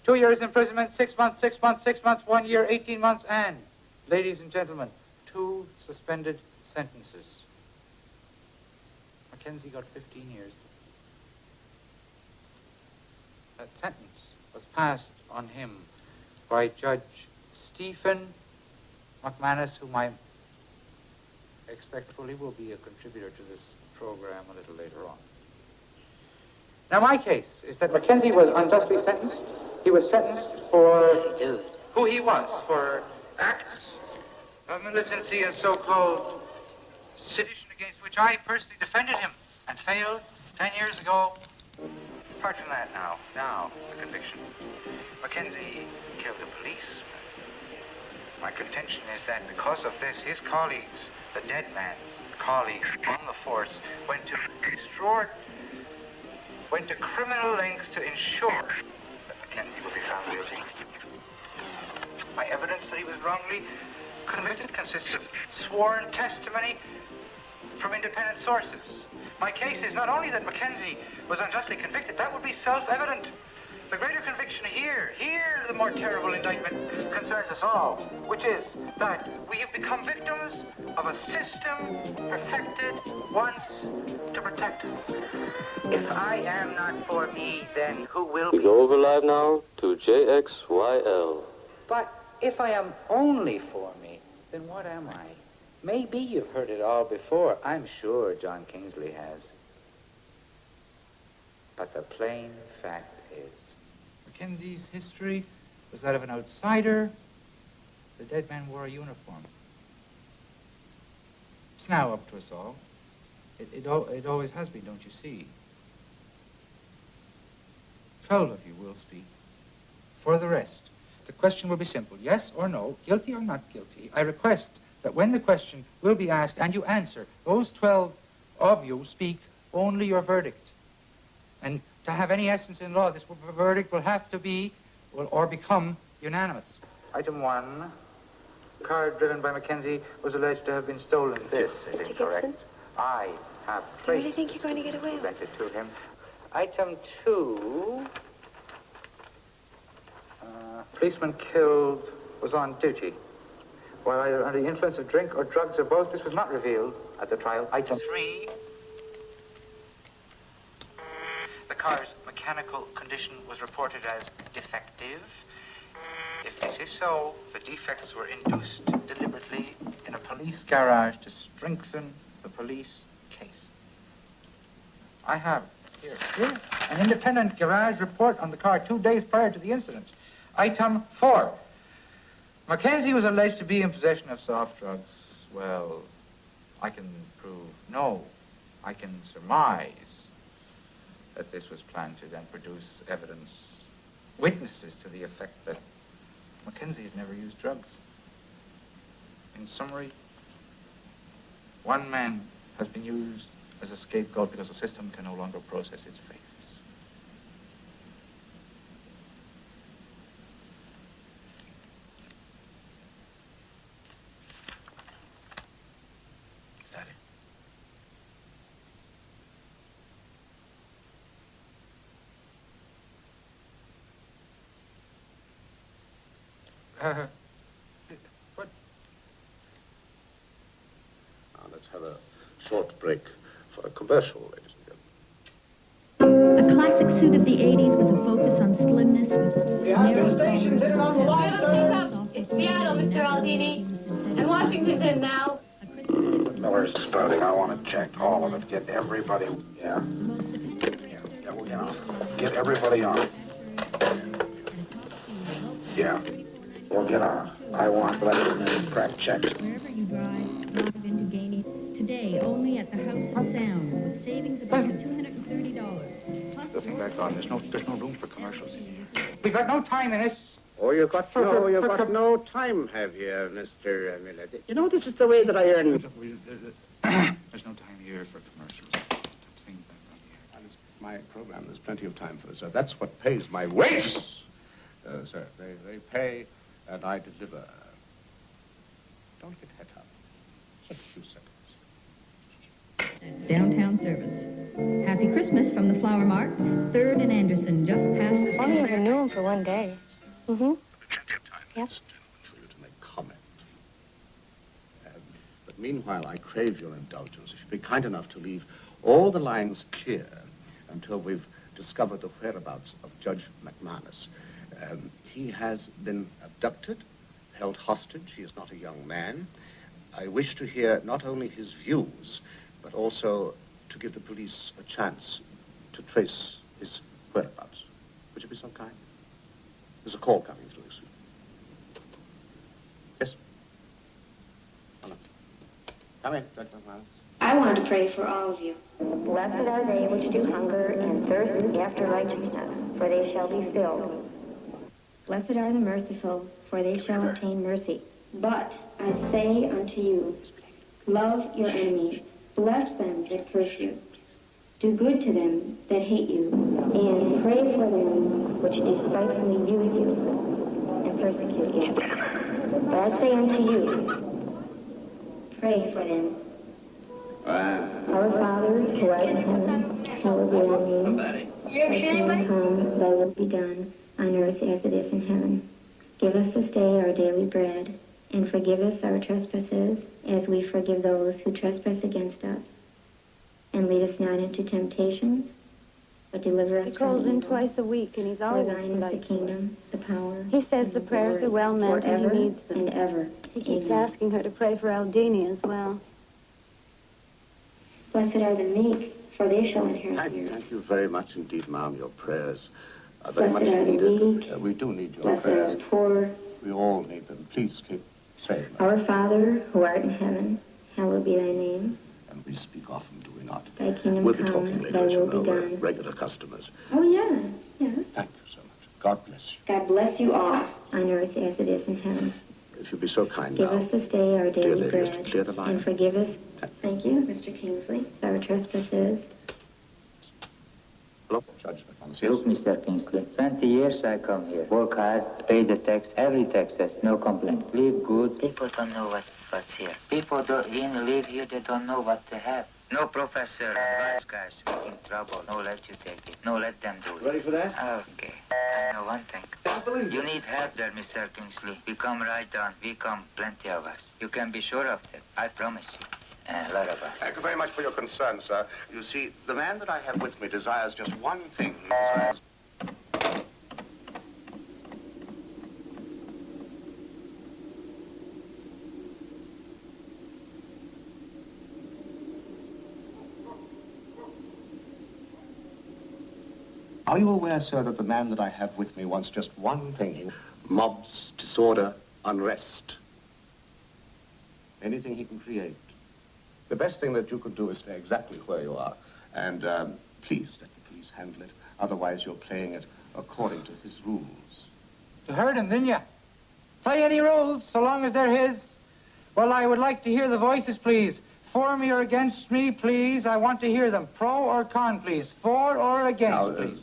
2 years imprisonment, 6 months, 6 months, 6 months, 1 year, 18 months, and, ladies and gentlemen, 2 suspended sentences. Mackenzie got 15 years. That sentence was passed on him by Judge Stephen McManus, whom I expect fully will be a contributor to this program a little later on. Now, my case is that Mackenzie was unjustly sentenced. He was sentenced for who he was, for acts of militancy and so-called sedition against which I personally defended him and failed 10 years ago. Apart from that now, the conviction. Mackenzie killed a policeman. My contention is that because of this, his colleagues, the dead man's colleagues on the force, went to criminal lengths to ensure that Mackenzie would be found guilty. My evidence that he was wrongly convicted consists of sworn testimony from independent sources. My case is not only that Mackenzie was unjustly convicted, that would be self-evident. The greater conviction here, the more terrible indictment concerns us all, which is that we have become victims of a system perfected once to protect us. If I am not for me, then who will be? We go over live now to JXYL. But if I am only for me, then what am I? Maybe you've heard it all before. I'm sure John Kingsley has. But the plain fact is, Mackenzie's history was that of an outsider. The dead man wore a uniform. It's now up to us all. It always has been, don't you see? 12 of you will speak. For the rest, the question will be simple. Yes or no, guilty or not guilty. I request that when the question will be asked and you answer, those 12 of you speak only your verdict. And to have any essence in law, this verdict will have to be or become unanimous. Item 1, the car driven by Mackenzie was alleged to have been stolen. This is Mr. incorrect. Gibson? I have Do you really think you're going to get away with it? to him. Item 2, policeman killed was on duty. While either under the influence of drink or drugs or both, this was not revealed at the trial. Item 3, the car's mechanical condition was reported as defective. If this is so, the defects were induced deliberately in a police garage to strengthen the police case. I have here an independent garage report on the car 2 days prior to the incident. Item 4. Mackenzie was alleged to be in possession of soft drugs. Well, I can prove no. I can surmise that this was planted and produce evidence, witnesses to the effect that Mackenzie had never used drugs. In summary, one man has been used as a scapegoat because the system can no longer process its faiths. Is that it? What? Now, let's have a short break for a commercial, ladies and gentlemen. A classic suit of the 80s with a focus on slimness with We have 2 stations in on the line, sir. It's Seattle, Mr. Aldini. And Washington's in now. Miller's spouting. I want to check all of it. Get everybody. Yeah. Well, get everybody on. Yeah. Well, get on. I want letters and crack checks. Wherever you drive into gaining today only at the House of Sound with savings of up to $230. Plus The thing back on, there's no room for commercials here. We've got no time in this. Oh, you've got no time, have you, Mr. Miller? You know, this is the way that I earn. There's no time here for commercials. Thing back on here. And it's my program. There's plenty of time for it, sir. That's what pays my wages, sir. They pay, and I deliver. Don't get het up. Just a few seconds. Downtown service. Happy Christmas from the Flower Mart, 3rd and Anderson, just past the... Only ever knew him for one day. Mm-hmm. Yep. For you to make comment. But meanwhile, I crave your indulgence. If you'd be kind enough to leave all the lines clear until we've discovered the whereabouts of Judge McManus. He has been abducted, held hostage. He is not a young man. I wish to hear not only his views, but also to give the police a chance to trace his whereabouts. Would you be so kind? There's a call coming through. Yes? Hello. Come in, Judge McManus. I want to pray for all of you. Blessed are they which do hunger and thirst after righteousness, for they shall be filled. Blessed are the merciful, for they shall obtain mercy. But I say unto you, love your enemies, bless them that curse you, do good to them that hate you, and pray for them which despitefully use you and persecute you. But I say unto you, pray for them. Our Father, who art in heaven, hallowed be thy name. Thy kingdom come, thy will be done, on earth as it is in heaven. Give us this day our daily bread, and forgive us our trespasses, as we forgive those who trespass against us. And lead us not into temptation, but deliver us from evil. He calls in twice a week, and he's always For thine is the kingdom, the power. He says the prayers are well meant, and he needs them. And ever. He keeps asking her to pray for Aldini as well. Blessed are the meek, for they shall inherit the earth. Thank you very much indeed, ma'am. Your prayers are very Blessed much are the needed. meek. We do need your Blessed are prayers. the poor. We all need them. Please keep saying them. Our Father, who art in heaven, hallowed be thy name. And we speak often, do we not? Thy kingdom We'll be come, talking later, thy as you will know. be We're done. regular customers. Oh, yes, yes. Thank you so much. God bless you. God bless you all, on earth as it is in heaven. If you'd be so kind Give now. us this day our Dear daily lady, is to bread, clear the line. and forgive us, thank you, Mr. Kingsley, our trespasses. Hello, Judge McManus. Look, Mr. Kingsley, 20 years I come here. Work hard, pay the tax, every taxes, no complaint. Live good. People don't know what's here. People don't even live here, they don't know what they have. No professor, advice guys in trouble. No let you take it. No let them do it. Ready for that? Okay. I know one thing. You need help there, Mr. Kingsley. We come right on. We come, plenty of us. You can be sure of that. I promise you. A lot of us. Thank you very much for your concern, sir. You see, the man that I have with me desires just one thing. He desires... Are you aware, sir, that the man that I have with me wants just one thing? Mobs, disorder, unrest. Anything he can create. The best thing that you could do is stay exactly where you are. And please let the police handle it. Otherwise, you're playing it according to his rules. You heard him, didn't you? Play any rules, so long as they're his. Well, I would like to hear the voices, please. For me or against me, please. I want to hear them. Pro or con, please. For or against, please.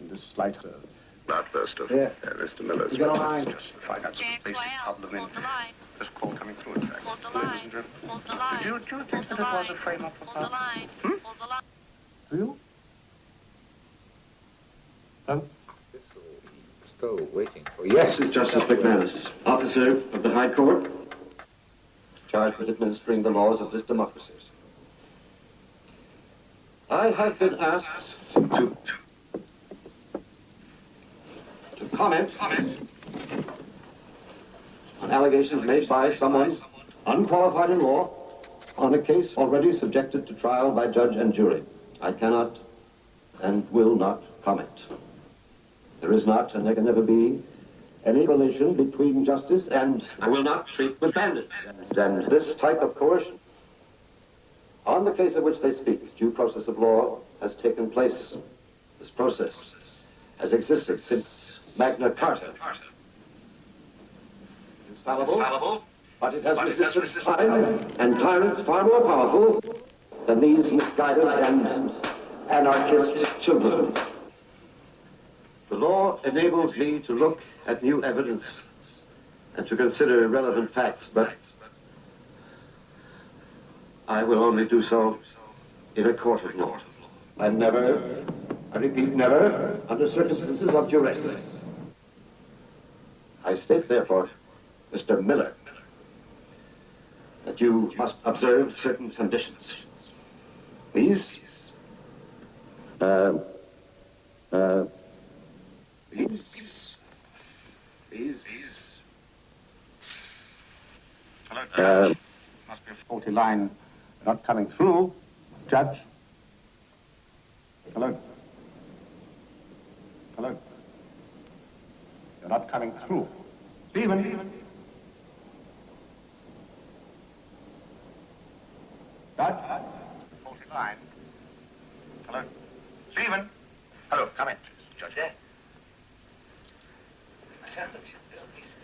In this slight outburst of Mr. Miller's... Get a line. Just to find out some basic problem in... This call coming through, in fact. Hold the line. Hold the line. Do you think that it was a frame-up for Hold the line. Hold the line. Do you? No? Still waiting for Oh, yes, Justice McManus, officer of the High Court. Charged with administering the laws of this democracy. I have been asked to comment on allegations made by someone unqualified in law on a case already subjected to trial by judge and jury. I cannot and will not comment. There is not, and there can never be, any collision between justice and I will not treat with bandits and this type of coercion. On the case of which they speak, due process of law has taken place. This process has existed since Magna Carta. It's fallible, but it has resisted time and tyrants far more powerful than these misguided and anarchist children. The law enables me to look at new evidence and to consider relevant facts, but I will only do so in a court of law. And never, I repeat, never, under circumstances of duress. I state, therefore, Mr. Miller, that you must observe certain conditions. These, Hello, must be a faulty line not coming through. Judge. Hello. Hello. You're not coming through. Stephen. Judge. Faulty line. Hello. Stephen. Hello, come in. Judge. Dead.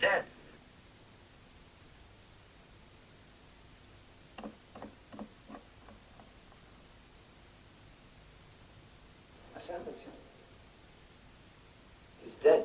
He's dead. He's dead.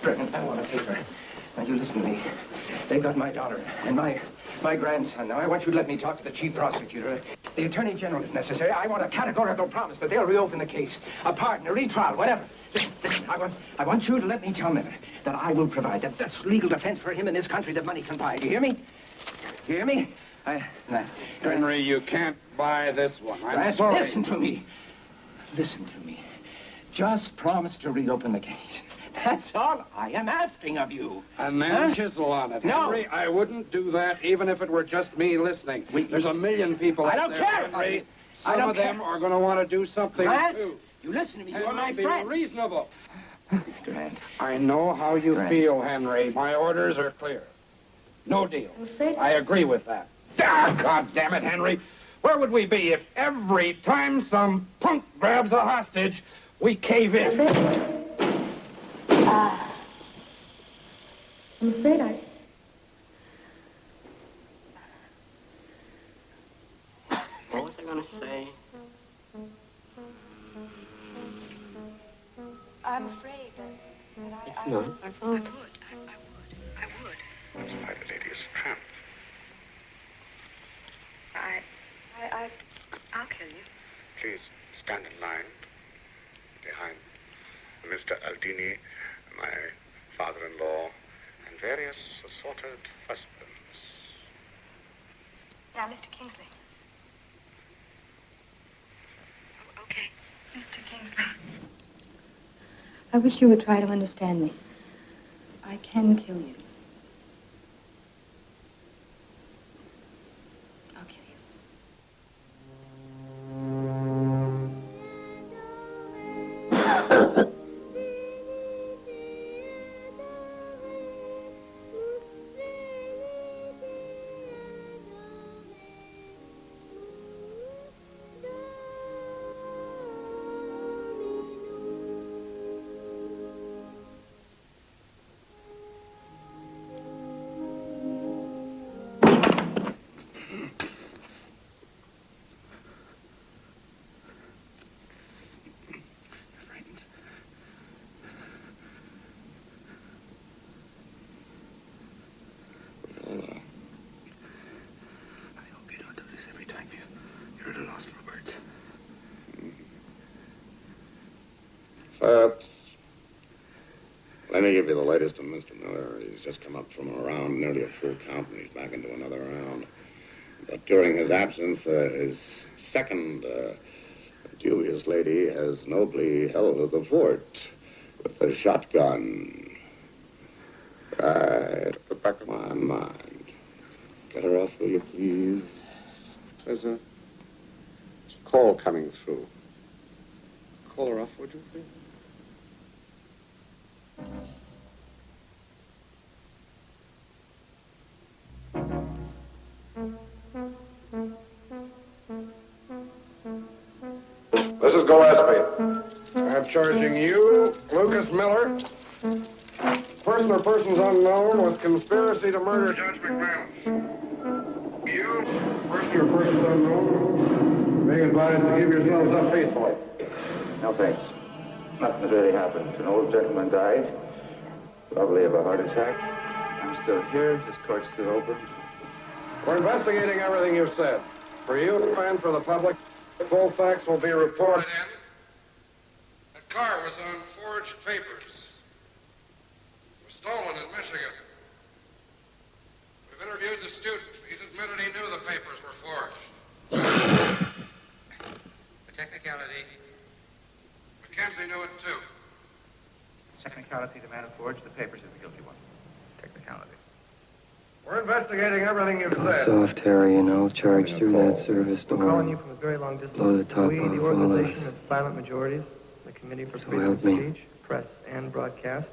Brennan, I want a favor. Now, you listen to me. They've got my daughter and my grandson. Now, I want you to let me talk to the chief prosecutor, the attorney general, if necessary. I want a categorical promise that they'll reopen the case, a pardon, a retrial, whatever. Listen, I want you to let me tell Miller that I will provide the best legal defense for him in this country that money can buy. Do you hear me? You hear me? Henry, you can't buy this one. I'm sorry. Listen to me. Listen to me. Just promise to reopen the case. That's all I am asking of you. And then chisel on it. No. Henry, I wouldn't do that even if it were just me listening. There's a million people I out don't there, care. Henry. I Some don't of them care. are going to want to do something, Grant, too. you listen to me. You're Henry, my be friend. reasonable. Grant. I know how you Grant. feel, Henry. My orders are clear. No deal. I agree with that. Ah, God damn it, Henry. Where would we be if every time some punk grabs a hostage, we cave in? I'm afraid I... What was I gonna say? I'm afraid that It's not. I would. That's why the lady is a tramp. I'll kill you. Please stand in line behind Mr. Aldini, my father-in-law, and various assorted husbands. Now, Mr. Kingsley. Oh, okay. Mr. Kingsley. I wish you would try to understand me. I can kill you. I'll kill you. Folks, let me give you the latest on Mr. Miller. He's just come up from around nearly a full count, and he's back into another round. But during his absence, his second dubious lady has nobly held the fort with a shotgun. Right at the back of my mind. Get her off, will you, please? There's a call coming through. Call her off, would you, please? This is Gillespie. I'm charging you, Lucas Miller, person or persons unknown, with conspiracy to murder Judge McManus. You, person or persons unknown, being advised to give yourselves up peacefully. No thanks. Nothing's really happened. An old gentleman died, probably of a heart attack. I'm still here. This court's still open. We're investigating everything you've said. For you and for the public, full facts will be reported in. The car was on forged papers. It was stolen in Michigan. We've interviewed the student. He's admitted he knew the papers were forged. The technicality. Mackenzie knew it too. Technicality, the man who forged the papers is the guilty one. Technicality. We're investigating everything you've Go said. soft, Harry, you know. Charge through that service door. We're calling you from a very long distance. Blow the top We, off the all of Organization us. of Silent Majorities, the Committee for So Freedom help of me. Speech, Press, and Broadcast,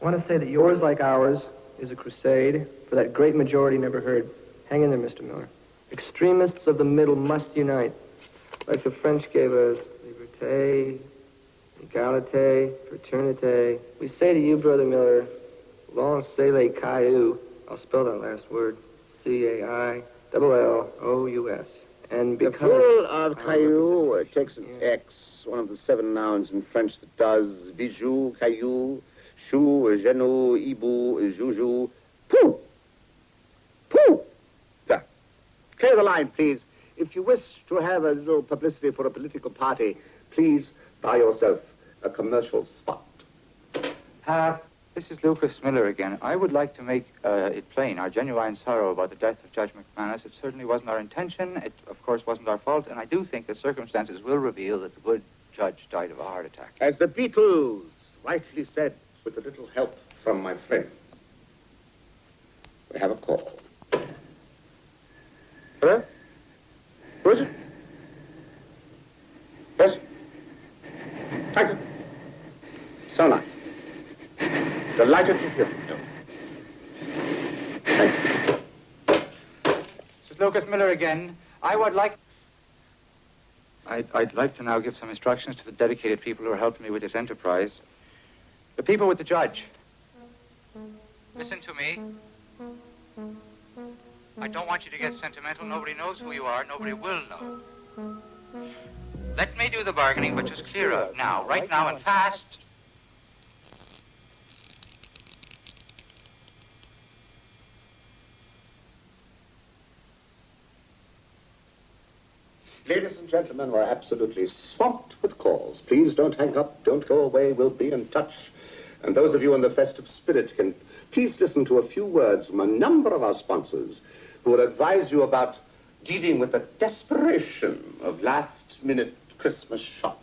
want to say that yours, like ours, is a crusade for that great majority never heard. Hang in there, Mr. Miller. Extremists of the middle must unite. Like the French gave us, liberté, égalité, fraternité. We say to you, Brother Miller, lancez les cailloux. I'll spell that last word. C-A-I-L-L-O-U-S. And The because... plural of caillou takes an X, one of the 7 nouns in French that does bijou, caillou, chou, genou, ibu, joujou, pou. Pou. There. Clear the line, please. If you wish to have a little publicity for a political party, please buy yourself a commercial spot. This is Lucas Miller again. I would like to make it plain, our genuine sorrow about the death of Judge McManus. It certainly wasn't our intention. It, of course, wasn't our fault. And I do think that circumstances will reveal that the good judge died of a heart attack. As the Beatles rightly said, with a little help from my friends. We have a call. Hello? Who is it? Yes? Thank you. So nice. Delighted to hear from you. Thank you. This is Lucas Miller again. I'd like to now give some instructions to the dedicated people who are helping me with this enterprise. The people with the judge. Listen to me. I don't want you to get sentimental. Nobody knows who you are. Nobody will know. Let me do the bargaining, but just clear up now, right now, and fast. Ladies and gentlemen, we're absolutely swamped with calls. Please don't hang up, don't go away, we'll be in touch. And those of you in the festive spirit can please listen to a few words from a number of our sponsors who will advise you about dealing with the desperation of last-minute Christmas shopping.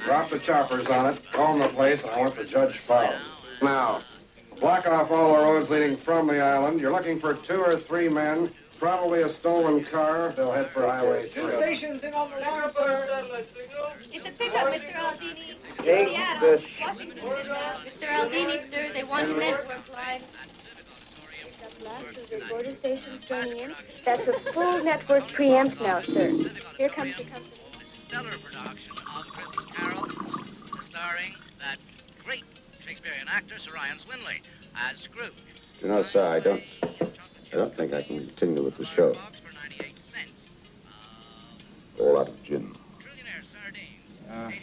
Drop the choppers on it, own the place, and I want the judge found. Now, block off all the roads leading from the island. You're looking for 2 or 3 men, probably a stolen car. They'll head for Highway 3. Stations in on the harbor. It's a pickup, Mr. Aldini. Take Seattle, this. Washington, Mr. Aldini, sir. They want men to apply. Border stations joining in. That's a full network preempt now, sir. Here comes the company. Stellar production of Christmas Carol, starring that great Shakespearean actor, Sir Ryan Swinley, as Scrooge. You know, sir, I don't think I can continue with the show. All out of gin.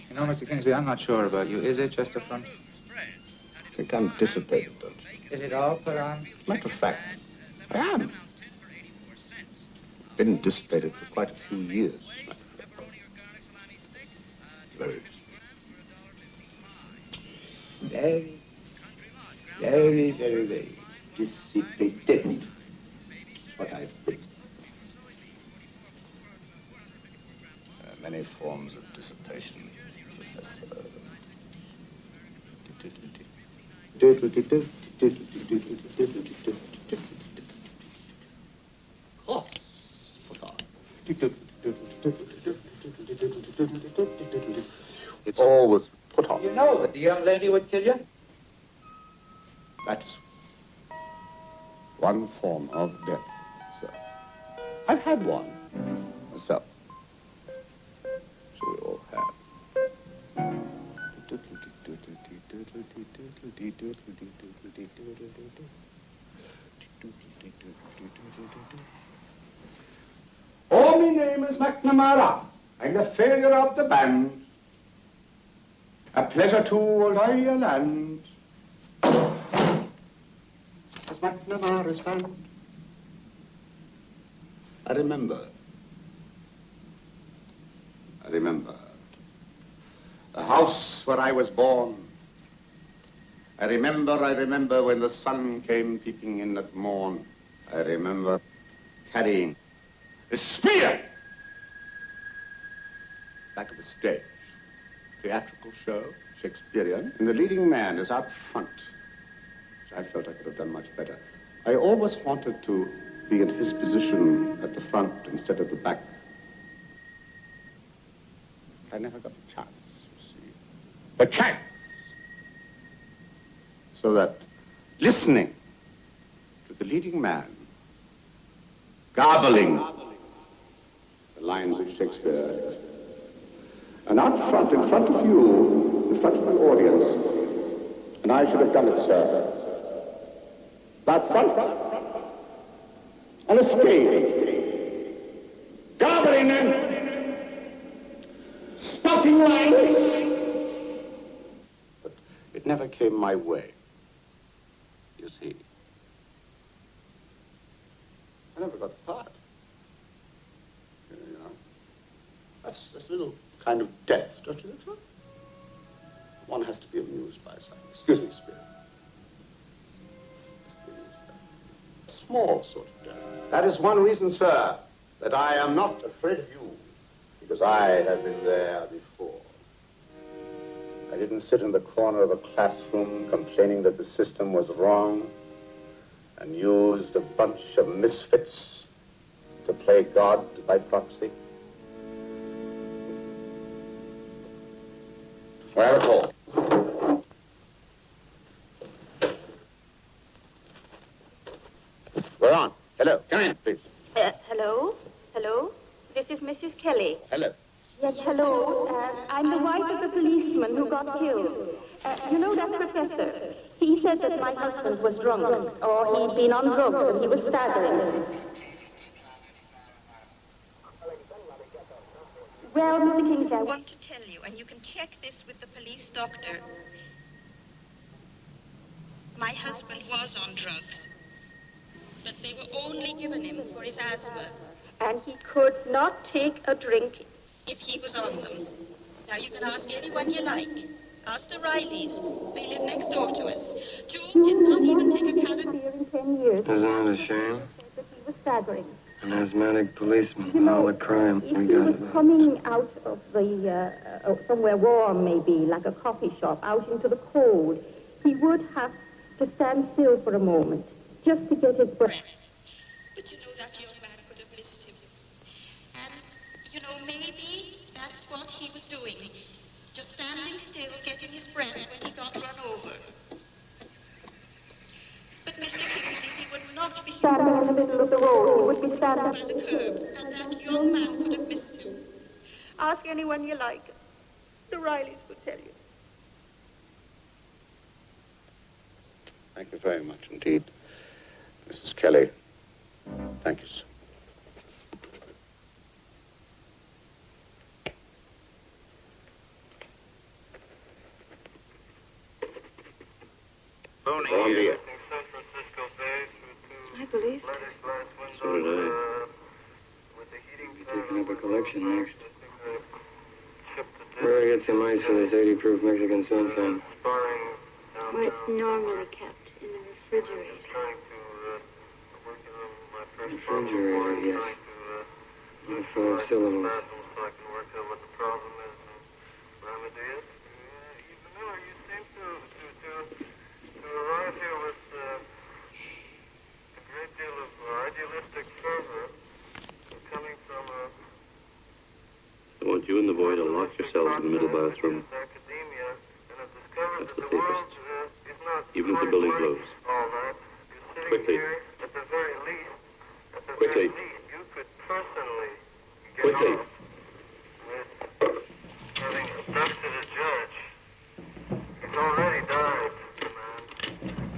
You know, Mr. Kingsley, I'm not sure about you. Is it just a front? I think I'm dissipated, don't you? Is it all put on? Matter of fact, I am. Been dissipated for quite a few years. Very dissipated. Very dissipated. What I've been. Many forms of dissipation, Professor. Horse. It's always put on. You know that the young lady would kill you? That's one form of death, sir. I've had one myself. So we all have. Oh, my name is McNamara. I'm the failure of the band. A pleasure to old Ireland. As McNamara's band. I remember. The house where I was born. I remember when the sun came peeping in at morn. I remember carrying a spear back of the stage. Theatrical show, Shakespearean, and the leading man is out front, which I felt I could have done much better. I always wanted to be in his position at the front instead of the back. I never got the chance, you see. The chance! So that listening to the leading man, garbling the lines of Shakespeare, and out front, in front of you, in front of the audience, and I should have done it, sir. Out front, on a stage, garbling and spouting lines. But it never came my way, you see. I never got the part. You know, that's a little kind of death, don't you think so? One has to be amused by something. Excuse me, Spirit. A small sort of death. That is one reason, sir, that I am not afraid of you, because I have been there before. I didn't sit in the corner of a classroom complaining that the system was wrong and used a bunch of misfits to play God by proxy. Well, have a call. We're on. Hello. Come in, please. Hello? Hello? This is Mrs. Kelly. Hello. Yes, hello. I'm the wife of the policeman who got killed. You know that professor? He said that my husband was drunk, or he'd been on drugs and he was staggering. Well, Mr. Kingsley, I want to tell you, and you can check this with the police doctor. My husband was on drugs, but they were only given him for his asthma. And he could not take a drink if he was on them. Now, you can ask anyone you like. Ask the Rileys. They live next door to us. Joe did not even take a can of beer in 10 years. Isn't it a shame? That he was staggering. An asthmatic policeman, all the crime. We got it. Coming out of the, somewhere warm maybe, like a coffee shop, out into the cold, he would have to stand still for a moment, just to get his breath. But you know that young man could have missed him. And, you know, maybe that's what he was doing. Just standing still, getting his breath when he got run over. But Mr. Kingsley, he would not be Standing in the middle of the road, he would be standing by the curb, and that young man could have missed him. Ask anyone you like. The Rileys will tell you. Thank you very much indeed, Mrs. Kelly. Thank you, sir. Bon dia. I believe. So did I. Be taking up a collection next. Where I get some ice for this 80-proof Mexican sunshine. Where it's normally kept, in the refrigerator. Refrigerator, yes. Not full of syllables. I want you and the boy to lock yourselves in the middle bathroom. That's the safest. Even if the building blows. Quickly. Quickly. Quickly. Having abducted a judge. He's already died, man.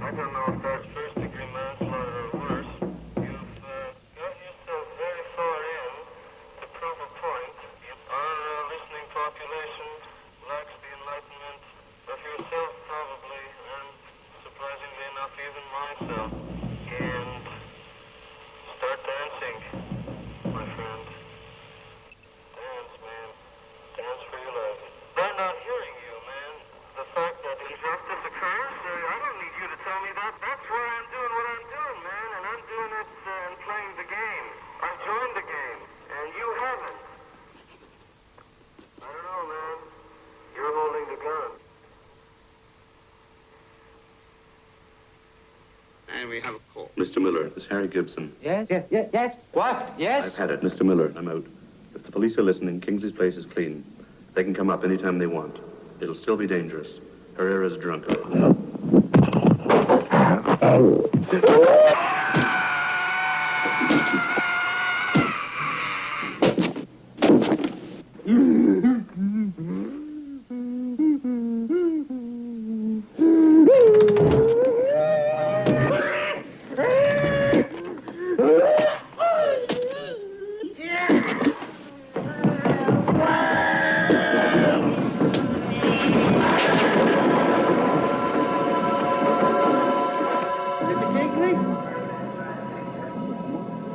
I don't know if that's first-degree manslaughter or worse. You've got yourself very far in to prove a point. Our listening population lacks the enlightenment of yourself, probably, and surprisingly enough, even myself. And start dancing, my friend. Dance, man. Dance for your life. They're not hearing you, man. The fact that injustice occurs, I don't need you to tell me that. That's why I'm doing what I'm doing, man. And I'm doing it and playing the game. I've joined the game, and you haven't. I don't know, man. You're holding the gun. And we have a call. Mr. Miller, this is Harry Gibson. Yes? Yes? What? Yes? I've had it. Mr. Miller, I'm out. If the police are listening, Kingsley's place is clean. They can come up anytime they want. It'll still be dangerous. Herrera's drunk.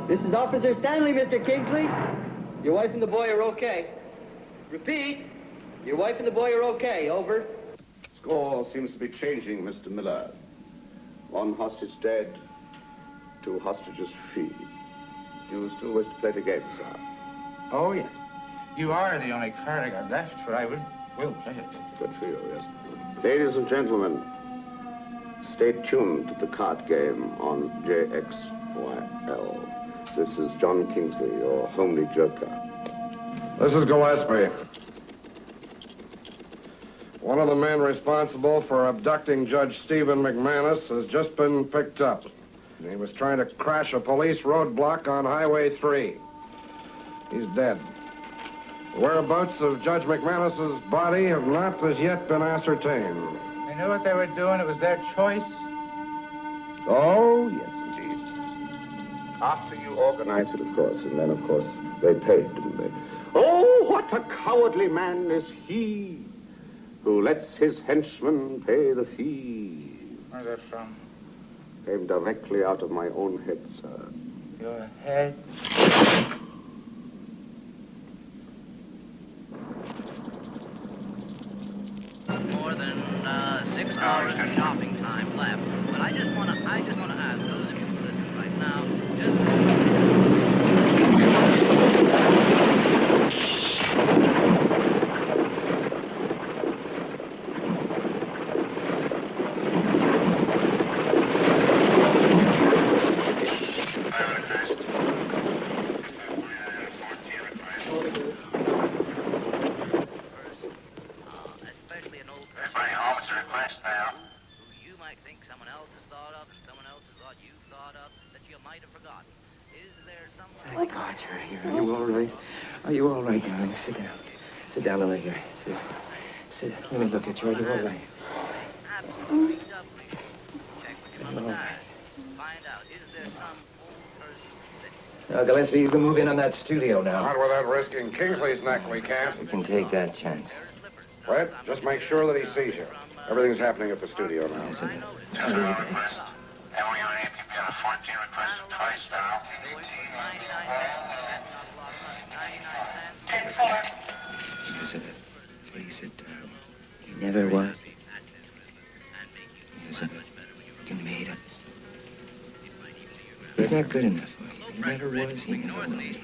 This is Officer Stanley, Mr. Kingsley. Your wife and the boy are okay. Repeat, your wife and the boy are okay. Over. Score seems to be changing, Mr. Miller. One hostage dead, 2 hostages free. Do you still wish to play the game, sir? Oh, yes. You are the only card I got left, but I will play it. Good for you, yes. Ladies and gentlemen, stay tuned to the card game on JXYL. This is John Kingsley, your homely joker. This is Gillespie. One of the men responsible for abducting Judge Stephen McManus has just been picked up. He was trying to crash a police roadblock on Highway 3. He's dead. The whereabouts of Judge McManus's body have not as yet been ascertained. They knew what they were doing. It was their choice. Oh, yes, indeed. After you organized it, of course, and then, of course, they paid, didn't they? Oh, what a cowardly man is he who lets his henchmen pay the fee. Where's that from? Came directly out of my own head, sir. Your head? More than 6 hours of shopping time left. But I just want to ask those of you who listen right now, just especially an old person who you might think someone else has thought of and someone else has Are you all right, darling? Sit down. Sit down over here. Sit. Sit. Let me look at you. Are you all right? Now, Gillespie, you can move in on that studio now. Not without risking Kingsley's neck, we can't. We can take that chance. Fred, just make sure that he sees you. Everything's happening at the studio now. Yes, it Elizabeth, please sit down. He never was. Elizabeth, you made him. He's not good enough for you. He never was. He never will.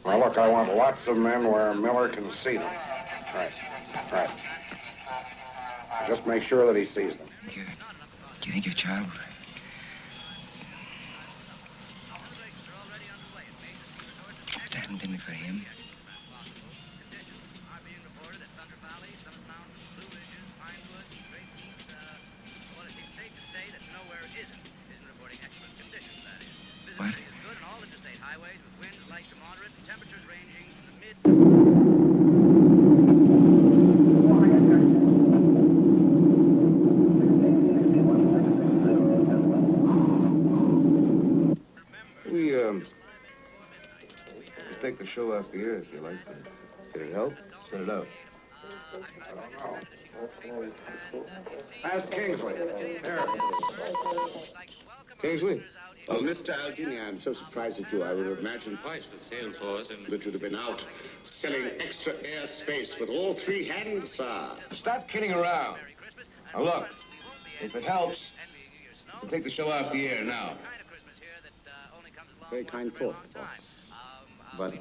Well, look, I want lots of men where Miller can see them. Right, right. Just make sure that he sees them. Do you think your child... If it hadn't been for him... What? We take the show off the air if you like. Did it help? Set it up. I don't know. Ask Kingsley. Here. Kingsley? Oh, Mr. Aldini, I'm so surprised at you. I would have imagined Twice the sales force and... that you'd have been out selling extra air space with all three hands, sir. Stop kidding around. Now, look, if it helps, we'll take the show off the air now. Very kind thought, boss. But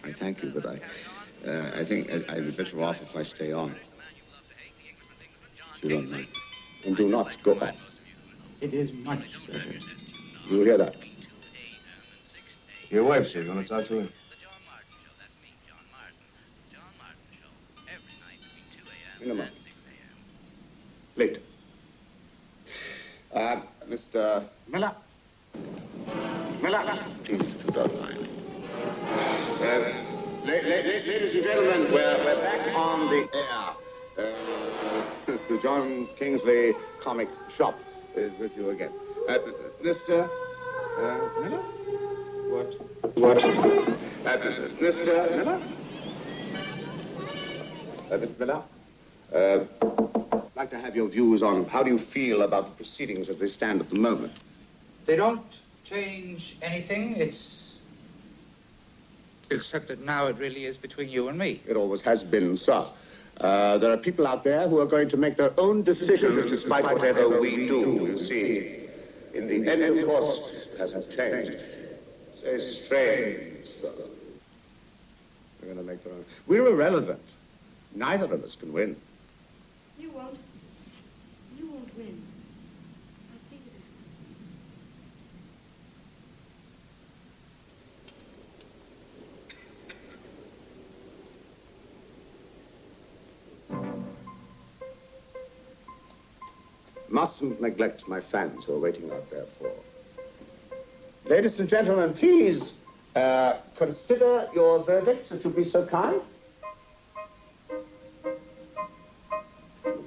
I thank you, but I think I'd be better off if I stay on. If you don't mind. And do not go off. It is much better. You hear that? Your wife's here. You want to talk to her? In a moment. Later. Mr. Miller. Miller. Please, if you don't mind. Ladies and gentlemen, we're back on the air. The John Kingsley comic shop is with you again. Mr. Miller? What? Mr. Miller? Mr. Miller? I'd like to have your views on how do you feel about the proceedings as they stand at the moment? They don't change anything. It's... Except that now it really is between you and me. It always has been, sir. There are people out there who are going to make their own decisions despite whatever we do, you see. In the end, of course, it hasn't changed. It's very strange, sir. We're going to make their own... We're irrelevant. Neither of us can win. You won't. You won't win. I'll see you then. Mustn't neglect my fans who are waiting out there for. Ladies and gentlemen, please consider your verdicts, if you'll be so kind.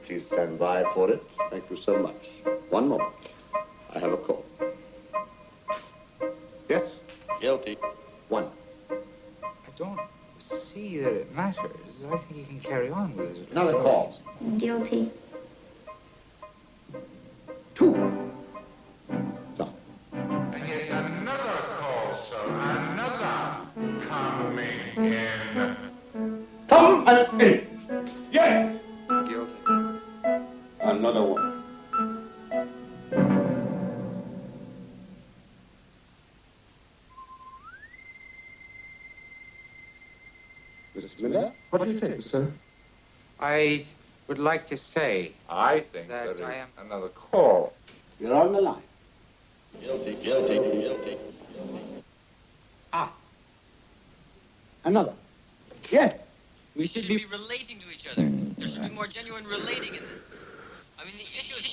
Please stand by for it. Thank you so much. One moment. I have a call. Yes? Guilty. One. I don't see that it matters. I think you can carry on with it. Another call. Guilty. Two. And yet another call, sir. Another coming in. Come and in. Yes. Guilty. Another one. Mr. Miller, what do you think, sir? I would like to say I think that that I am... another call. You're on the line. Guilty, guilty, guilty. Ah. Another. Yes. We should be relating to each other. There should be more genuine relating in this. I mean, the issue is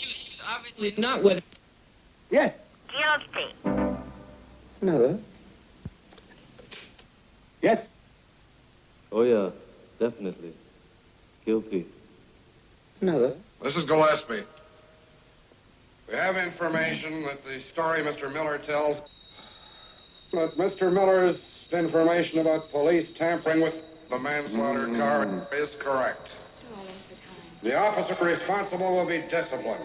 obviously not whether... Yes. Guilty. Another? Yes. Oh, yeah, definitely. Guilty. Another? Mrs. Gillespie, we have information that the story Mr. Miller tells, that Mr. Miller's information about police tampering with the manslaughter car is correct. The officer responsible will be disciplined.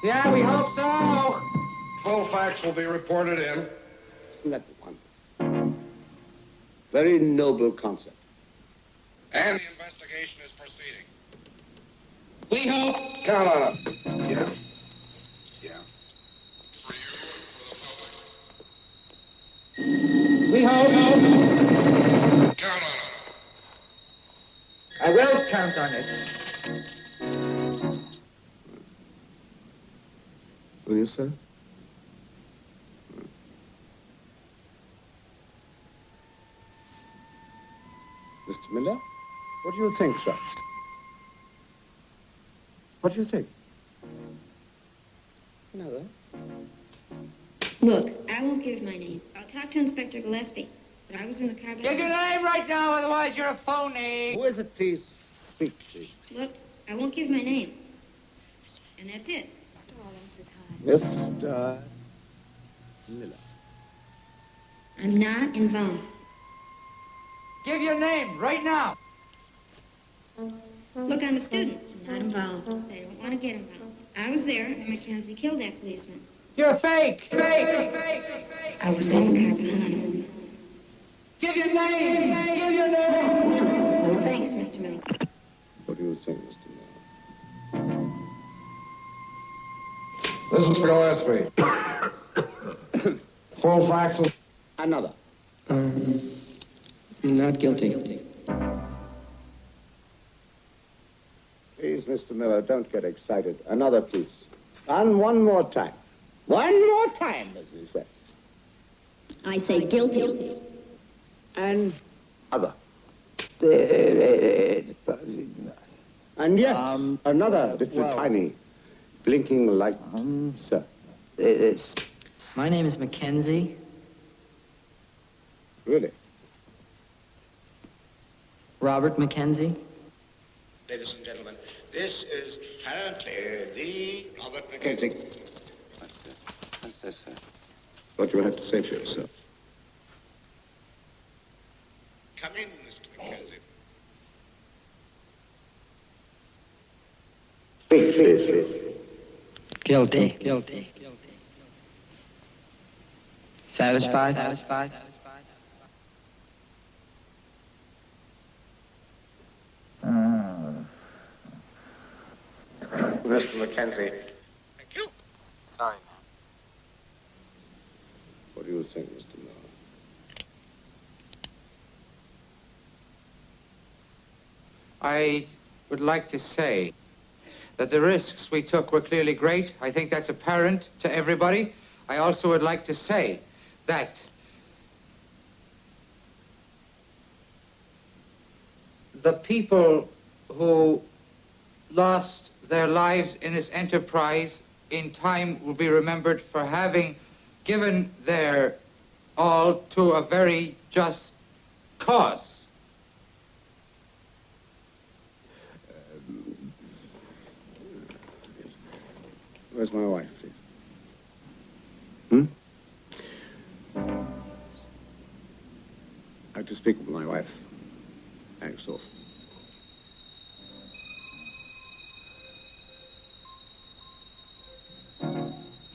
Yeah, we hope so. Full facts will be reported in. Isn't that one? Very noble concept. And the investigation is proceeding. We hope. Count on it. Yeah. Yeah. We hope. Count on it. I will count on it. Will you, sir? Mr. Miller, what do you think, sir? What do you think? Another? Look, I won't give my name. I'll talk to Inspector Gillespie, but I was in the car behind. Give your name right now, otherwise you're a phony. Who is it, please? Speak, please. Look, I won't give my name. And that's it. Stalling for time. Mr. Miller. I'm not involved. Give your name right now. Look, I'm a student. I'm not involved. I don't want to get involved. I was there, and Mackenzie killed that policeman. You're fake. I was in the car behind. Give your name. Give your name. No thanks, Mr. Miller. What do you think, Mr. Miller? This is Gillespie. Full facts will... Another. Not guilty. Please, Mr. Miller, don't get excited. Another, please. And one more time. One more time, as he said. I say guilty. And other. And yes, another little tiny blinking light, sir. My name is Mackenzie. Really? Robert Mackenzie. Ladies and gentlemen, this is apparently the Robert Mackenzie. What's this, sir? What do you have to say for yourself? Come in, Mr. Mackenzie. Speak, please. Guilty. Satisfied? Mr. Mackenzie. Thank you. Sorry, man. What do you think, Mr. Miller? I would like to say that the risks we took were clearly great. I think that's apparent to everybody. I also would like to say that the people who lost their lives in this enterprise in time will be remembered for having given their all to a very just cause. Where's my wife, please? I have to speak with my wife. Thanks, off.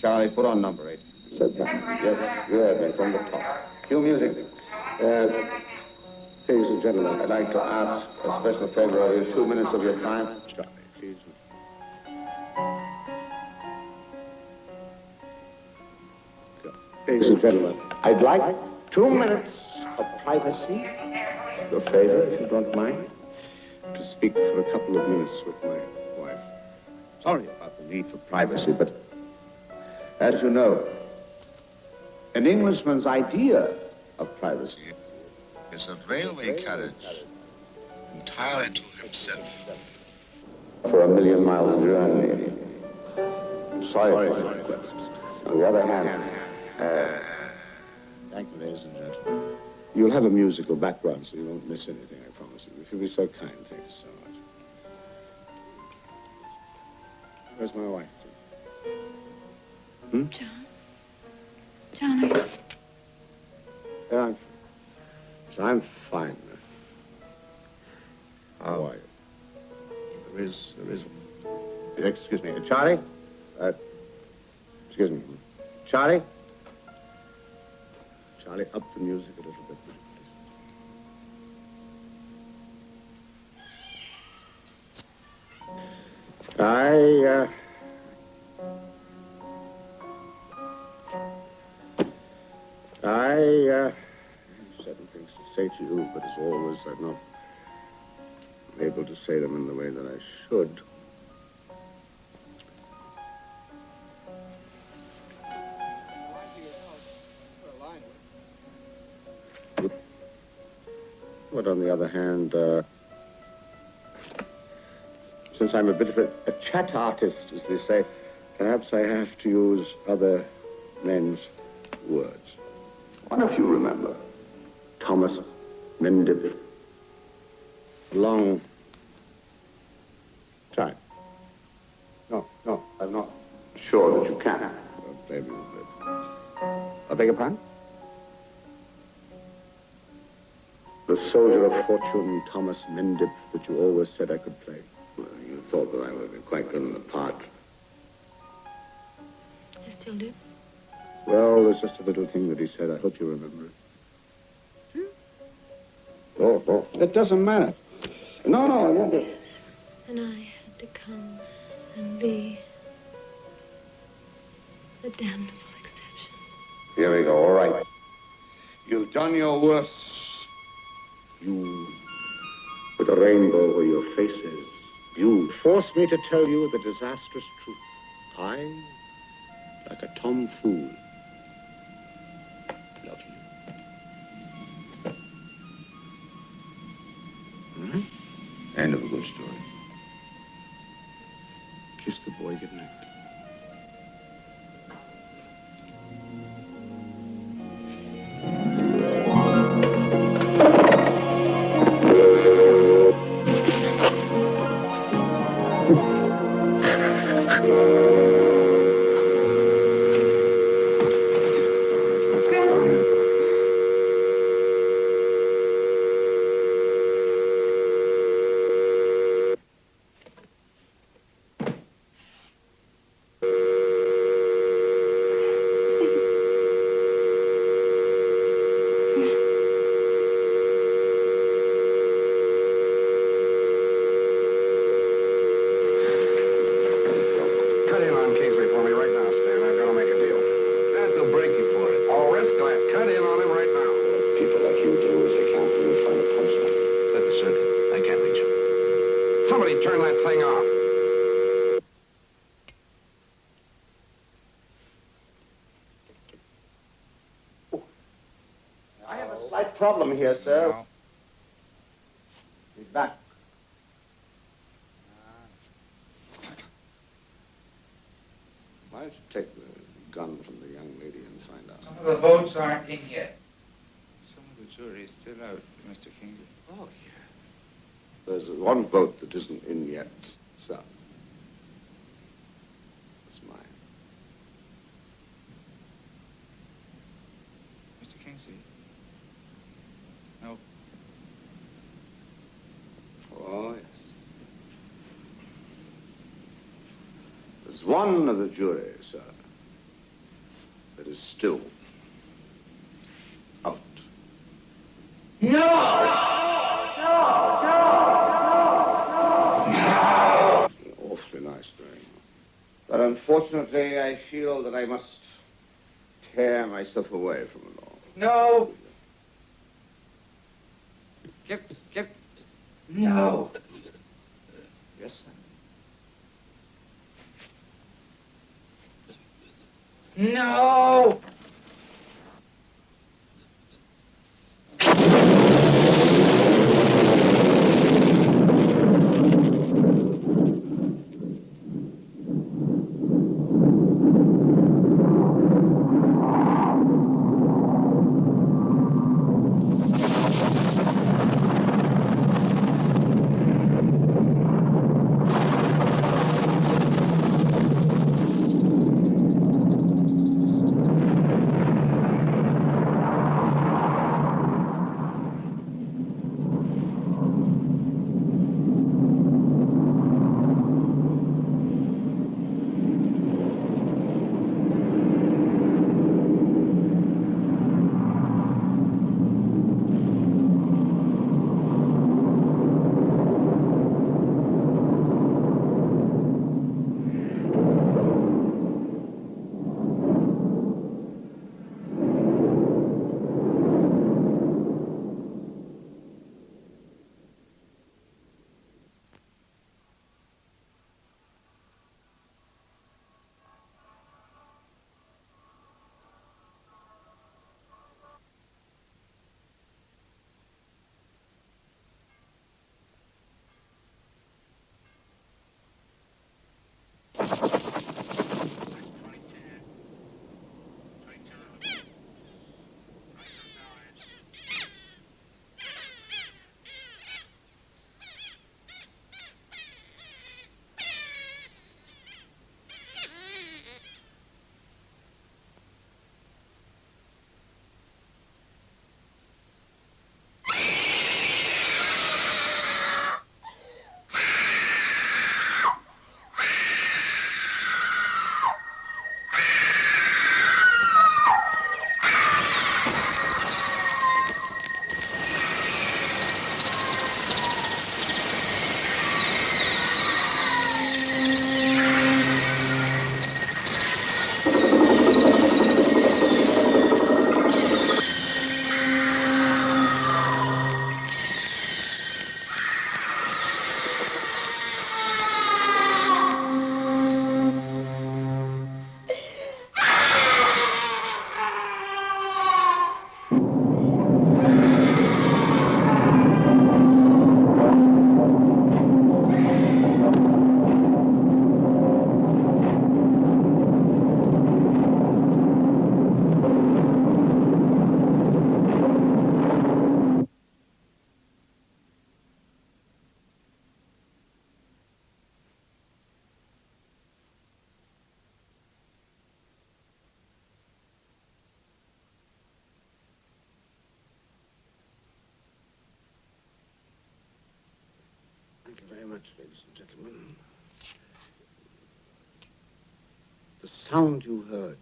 Charlie, put on number 8. Said that. Yes, you heard me from the top. Cue music. Ladies and gentlemen, I'd like to ask a special favor of you. 2 minutes of your time. Charlie, please. Ladies and gentlemen, I'd like 2 minutes of privacy. Your favor, if you don't mind, to speak for a couple of minutes with my wife. Sorry about the need for privacy, but as you know, an Englishman's idea of privacy Is a railway carriage entirely to himself. for a 1,000,000 mile journey. I'm sorry for my request. On the other hand, Thank you, ladies and gentlemen. You'll have a musical background, so you won't miss anything, I promise you. If you'll be so kind, thank you so much. Where's my wife? Hmm? John, are you... Yeah, I'm fine. How are you? There is... Excuse me, Charlie? Excuse me. Charlie? Charlie, up the music a little bit, please. I have certain things to say to you, but as always, I'm not able to say them in the way that I should. But on the other hand, since I'm a bit of a chat artist, as they say, perhaps I have to use other men's words. One of you remember Thomas Mendip? A long time. No, I'm not sure that you can. Maybe a bit. I beg your pardon? The soldier of fortune, Thomas Mendip, that you always said I could play. Well, you thought that I would be quite good in the part. I still do. Well, there's just a little thing that he said. I hope you remember it. Oh, it doesn't matter. No, I won't be. And I had to come and be the damnable exception. Here we go, all right. You've done your worst. You, with a rainbow where your face is. You forced me to tell you the disastrous truth. I, like a tomfool, love you. Hmm? End of a good story. Kiss the boy goodnight. Problem here, sir. No. He's back. Why don't you take the gun from the young lady and find out? Some of the votes aren't in yet. Some of the jury is still out, Mr. Kingsley. Oh, yeah. There's one vote that isn't in yet, sir. It's mine. Mr. Kingsley? No. Oh, yes. There's one of the jury, sir, that is still out. No! Awfully nice thing. But unfortunately, I feel that I must tear myself away from it all. No! Kip. No. Yes, sir. No! Ladies and gentlemen, the sound you heard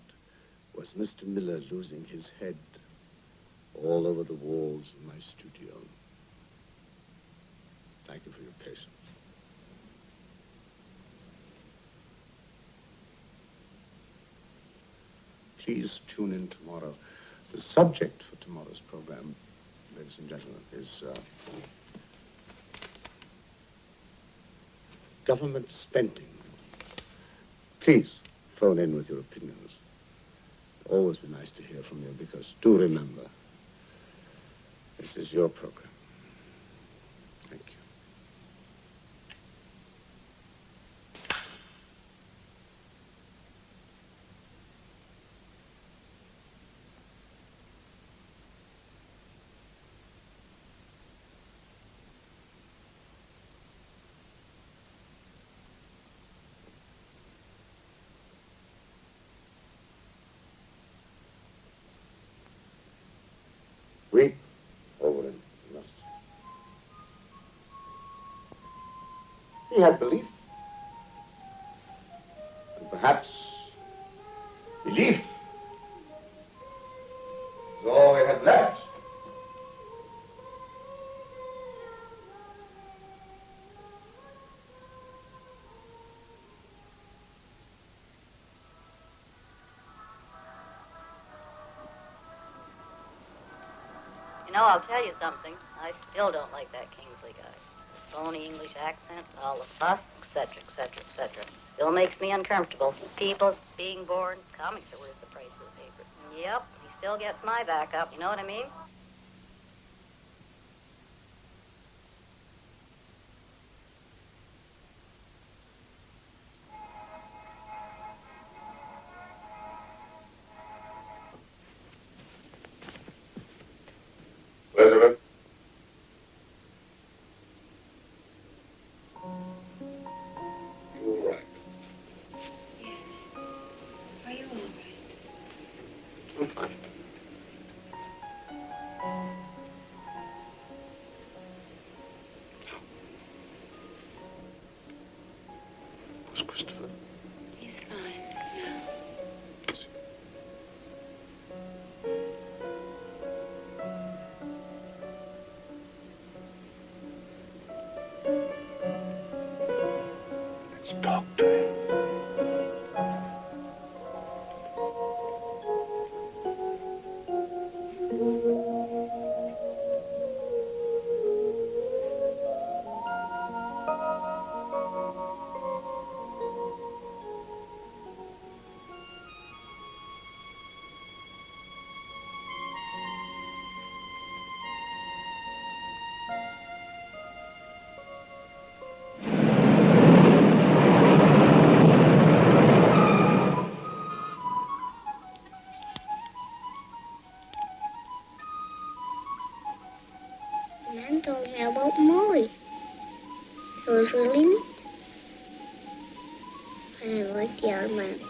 was Mr. Miller losing his head all over the walls of my studio. Thank you for your patience. Please tune in tomorrow. The subject for tomorrow's program, ladies and gentlemen, is government spending. Please phone in with your opinions. Always be nice to hear from you, because do remember, this is your program. Thank you. Weep over him, you must. He had belief. And perhaps belief is all we had left. You know, I'll tell you something. I still don't like that Kingsley guy. His phony English accent, all the fuss, etc., etc., etc. Still makes me uncomfortable. People being born, comics are worth the price of the paper. Yep, he still gets my back up. You know what I mean? Elizabeth? You all right? Yes. Are you all right? I'm fine. Where's Christopher? He's fine now. Let's talk to him. The man told me about Molly. It was really neat. I didn't like the other man.